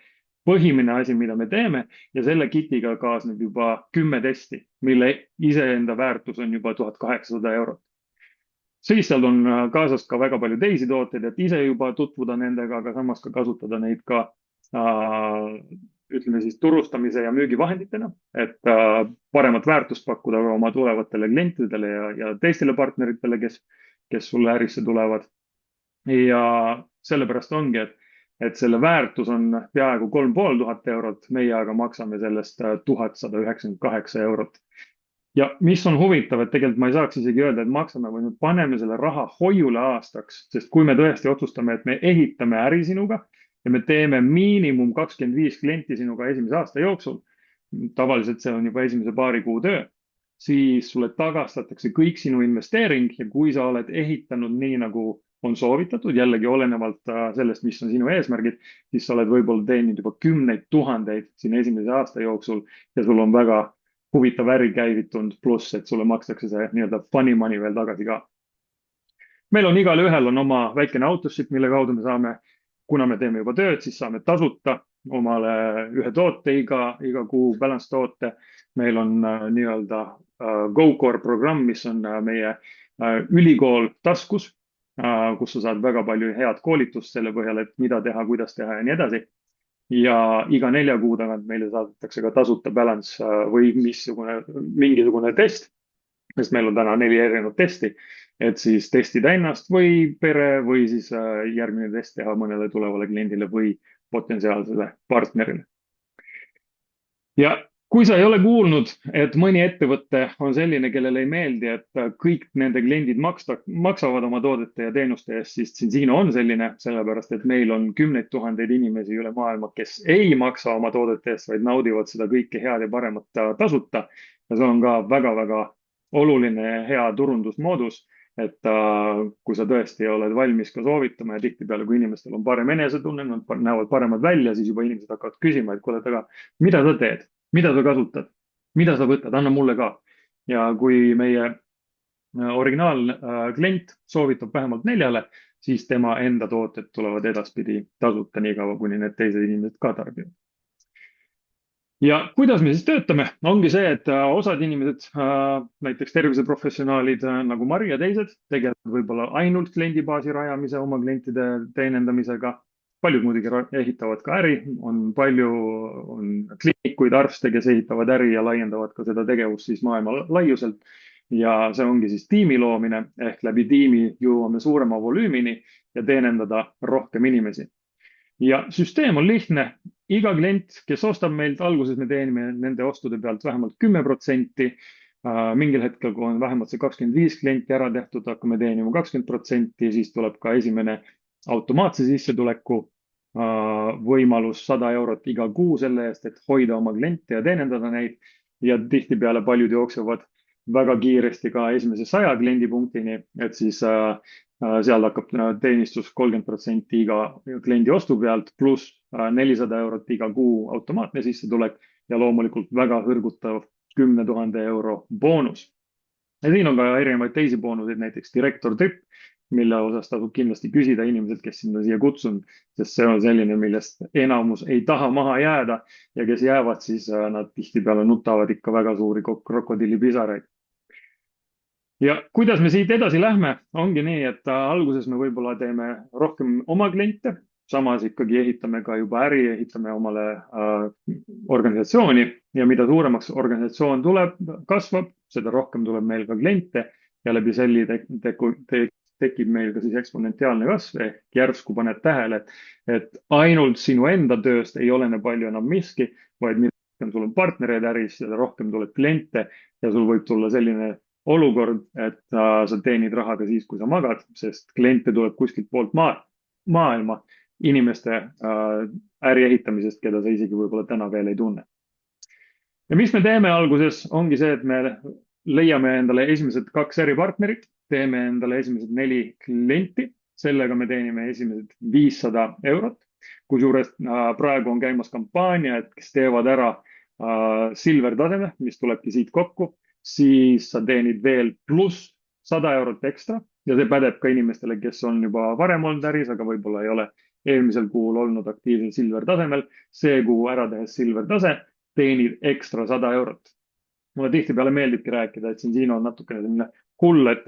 põhimine asi, mida me teeme ja selle kitiga kaasneb juba 10 testi, mille iseenda väärtus on juba 1800 €. Siis seal on kaasas ka väga palju teisi tooteid, et ise juba tutvuda nendega, aga samas ka kasutada neid ka ütleme siis turustamise ja müügivahenditena, et paremat väärtust pakkuda oma tulevatele klientidele ja teistele partneritele, kes sulle ärisse tulevad. Ja sellepärast ongi, et selle väärtus on peaaegu 3500 €, meie aga maksame sellest 1198 €. Ja mis on huvitav, et tegelikult ma ei saaks isegi öelda, et maksame, või nüüd paneme selle raha hoiule aastaks, sest kui me tõesti otsustame, et me ehitame äri sinuga ja me teeme miinimum 25 klienti sinuga esimese aasta jooksul, tavaliselt see on juba esimese paari kuu töö, siis sulle tagastatakse kõik sinu investeering ja kui sa oled ehitanud nii, nagu on soovitatud, jällegi olenevalt sellest, mis on sinu eesmärgid, siis sa oled võib-olla teeninud juba 10 000 siin esimese aasta jooksul ja sul on väga huvitav äri käivitunud, pluss, et sulle makstakse see nii-öelda funny money veel tagasi ka. Meil on igal ühel on oma väikene autoship, mille kaudu me saame, kuna me teeme juba tööd, siis saame tasuta omale ühe toote iga kuu, balance toote. Meil on nii-öelda GoCore programm, mis on meie ülikool taskus, kus sa saad väga palju head koolitust selle põhjal, et mida teha, kuidas teha ja nii edasi. Ja iga 4 kuu tagant meile saadetakse ka tasuta balance või mingisugune test, sest meil on täna 4 erinevat testi, et siis testida ennast või pere või siis järgmine test teha mõnele tulevale kliendile või potentsiaalsele partnerile. Ja kui sa ei ole kuulnud, et mõni ettevõte on selline, kellele ei meeldi, et kõik nende kliendid maksavad oma toodete ja teenuste eest, siis Zinzino on selline, sellepärast et meil on 10 000 inimesi üle maailma, kes ei maksa oma toodete eest, vaid naudivad seda kõike head ja paremat tasuta. Ja see on ka väga-väga oluline hea turundusmoodus, et kui sa tõesti oled valmis ka soovitama ja tihtipeale, kui inimestel on parem enesetunne, nad näevad paremad välja, siis juba inimesed hakkavad küsima, et kuule, aga mida sa teed? Mida sa kasutad, mida sa võtad, anna mulle ka. Ja kui meie originaalklient soovitab vähemalt 4, siis tema enda tooted tulevad edaspidi tasuta nii kaua, kuni need teised inimesed ka tarbivad. Ja kuidas me siis töötame? Ongi see, et osad inimesed, näiteks terviseprofessionaalid nagu Mari ja teised, tegelevad võib-olla ainult kliendibaasi rajamise, oma klientide teenendamisega. Paljud muidugi ehitavad ka äri, on kliinikuid, arste, kes ehitavad äri ja laiendavad ka seda tegevust siis maailma laiuselt. Ja see ongi siis tiimi loomine, ehk läbi tiimi jõuame suurema volüümini ja teenendada rohkem inimesi. Ja süsteem on lihtne. Iga klient, kes ostab meilt, alguses me teenime nende ostude pealt vähemalt 10%. Mingil hetkel, kui on vähemalt see 25 klienti ära tehtud, hakkame teenima 20%, siis tuleb ka esimene automaatse sissetuleku võimalus 100 € iga kuu selle eest, et hoida oma kliente ja teenendada neid. Ja tihtipeale paljud jooksevad väga kiiresti ka esimese 100 kliendipunktini, et siis seal hakkab teenistus 30% iga kliendi ostu pealt, pluss 400 € iga kuu automaatne sissetulek ja loomulikult väga hõrgutav 10 000 € boonus. Ja siin on ka erinevaid teisi boonuseid, näiteks direktor trip, mille osas tasub kindlasti küsida inimesed, kes sinna siia kutsun, sest see on selline, millest enamus ei taha maha jääda ja kes jäävad, siis nad tihtipeale nutavad ikka väga suuri krokodillipisaraid. Ja kuidas me siit edasi lähme, ongi nii, et alguses me võib-olla teeme rohkem oma kliente, samas ikkagi ehitame ka juba äri, ehitame omale organisatsiooni ja mida suuremaks organisatsioon kasvab, seda rohkem tuleb meil ka kliente ja läbi selli tekib meil ka siis eksponentiaalne kasv ehk järsku paned tähele, et ainult sinu enda tööst ei olene palju enam miski, vaid mida rohkem sul on partnereid äris, seda rohkem tuleb kliente ja sul võib tulla selline olukord, et sa teenid raha ka siis, kui sa magad, sest kliente tuleb kuskilt poolt maailma inimeste äri ehitamisest, keda sa isegi võib-olla täna veel ei tunne. Ja mis me teeme alguses, ongi see, et me leiame endale esimesed 2 äripartnerit, teeme endale esimesed 4 klienti, sellega me teenime esimesed 500 €, kusjuures praegu on käimas kampaania, et kes teevad ära silver taseme, mis tulebki siit kokku, siis sa teenid veel pluss 100 € ekstra ja see pädeb ka inimestele, kes on juba varem olnud äris, aga võib-olla ei ole eelmisel kuul olnud aktiivsel silver tasemel. See kuu ära tehes silver tase, teenid ekstra 100 €. Mulle tihtipeale meeldibki rääkida, et siin on natukene selline hull, et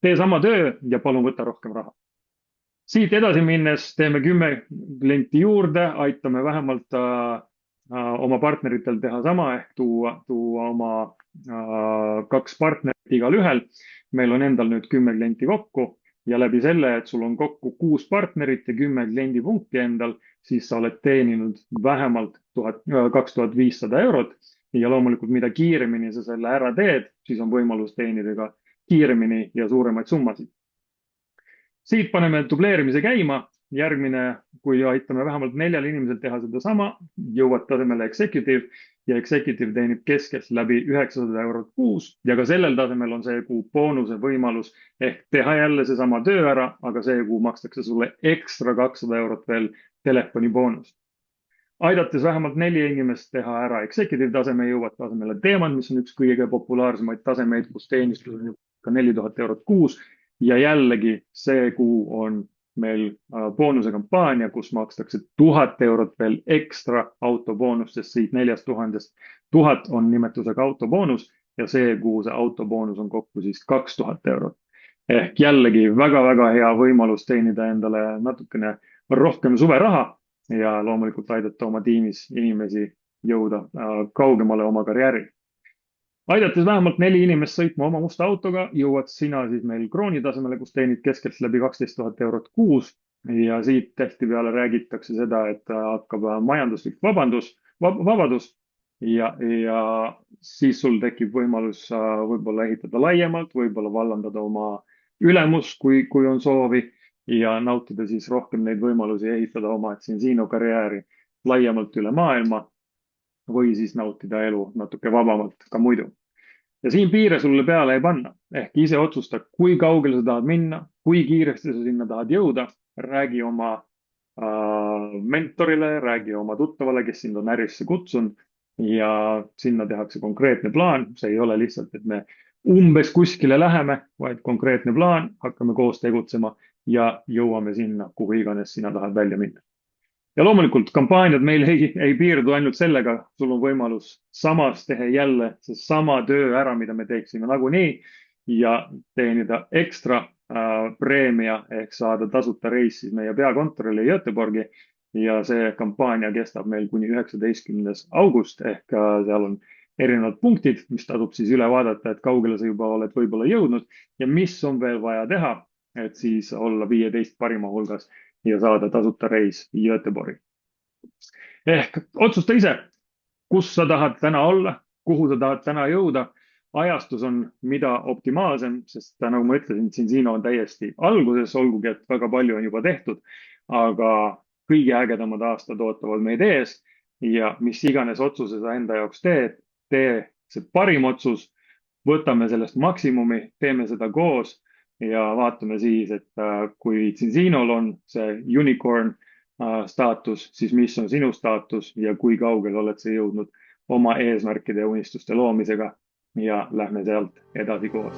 tee sama töö ja palun võta rohkem raha. Siit edasi minnes teeme 10 klienti juurde, aitame vähemalt oma partneritel teha sama ehk tuua oma 2 partnerit igal ühel. Meil on endal nüüd 10 klienti kokku ja läbi selle, et sul on kokku 6 partnerit ja 10 kliendipunkti endal, siis sa oled teeninud vähemalt 2500 € ja loomulikult mida kiiremini sa selle ära teed, siis on võimalus teenida ka kiiremini ja suuremaid summasid. Siit paneme dubleerimise käima. Järgmine, kui aitame vähemalt 4 inimesel teha seda sama, jõuad tasemele executive ja executive teenib keskelt läbi 900 € kuus ja ka sellel tasemel on see kuu boonuse võimalus ehk teha jälle seesama töö ära, aga see kuu makstakse sulle ekstra 200 € veel telefoniboonust. Aidates vähemalt 4 inimest teha ära executive taseme, jõuad tasemele teemad, mis on üks kõige populaarsemaid tasemeid, kus teenistus on ka 4000 € kuus ja jällegi see kuu on meil boonuse kampaania, kus makstakse 1000 € veel ekstra autoboonust, sest siit 4000-st 1000 on nimetusega autoboonus ja see kuu see autoboonus on kokku siis 2000 €. Ehk jällegi väga-väga hea võimalus teenida endale natukene rohkem suveraha ja loomulikult aidata oma tiimis inimesi jõuda kaugemale oma karjääri. Aidates vähemalt 4 inimest sõitma oma musta autoga, jõuad sina siis meil krooni tasemele, kus teenid keskelt läbi 12 000 € kuus ja siit tihtipeale räägitakse seda, et hakkab majanduslik vabadus ja siis sul tekib võimalus võib-olla ehitada laiemalt, võib-olla vallandada oma ülemus, kui on soovi ja nautida siis rohkem neid võimalusi ehitada oma Zinzino karjääri laiemalt üle maailma või siis nautida elu natuke vabamalt ka muidu. Ja siin piire sulle peale ei panna, ehk ise otsusta, kui kaugele sa tahad minna, kui kiiresti sa sinna tahad jõuda, räägi oma mentorile, räägi oma tuttavale, kes sind on ärisse kutsunud ja sinna tehakse konkreetne plaan. See ei ole lihtsalt, et me umbes kuskile läheme, vaid konkreetne plaan, hakkame koos tegutsema ja jõuame sinna, kuhu iganes sina tahad välja minna. Ja loomulikult kampaaniad meil ei piirdu ainult sellega, sul on võimalus samas teha jälle see sama töö ära, mida me teeksime nagunii ja teenida ekstra preemia ehk saada tasuta reis siis meie peakontorile Göteborgi ja see kampaania kestab meil kuni 19. august ehk seal on erinevad punktid, mis tasub siis üle vaadata, et kaugele sa juba oled võib-olla jõudnud ja mis on veel vaja teha, et siis olla 15 parima hulgas ja saada tasuta reis Göteborgi. Ehk otsusta ise, kus sa tahad täna olla, kuhu sa tahad täna jõuda. Ajastus on mida optimaalsem, sest nagu ma ütlesin, Zinzino on täiesti alguses, olgugi et väga palju on juba tehtud, aga kõige ägedamad aastad ootavad meid ees ja mis iganes otsuse sa enda jaoks teed, tee see parim otsus, võtame sellest maksimumi, teeme seda koos ja vaatame siis, et kui Zinzinol on see unicorn staatus, siis mis on sinu staatus ja kui kaugel oled sa jõudnud oma eesmärkide ja unistuste loomisega. ja lähme sealt edasi koos.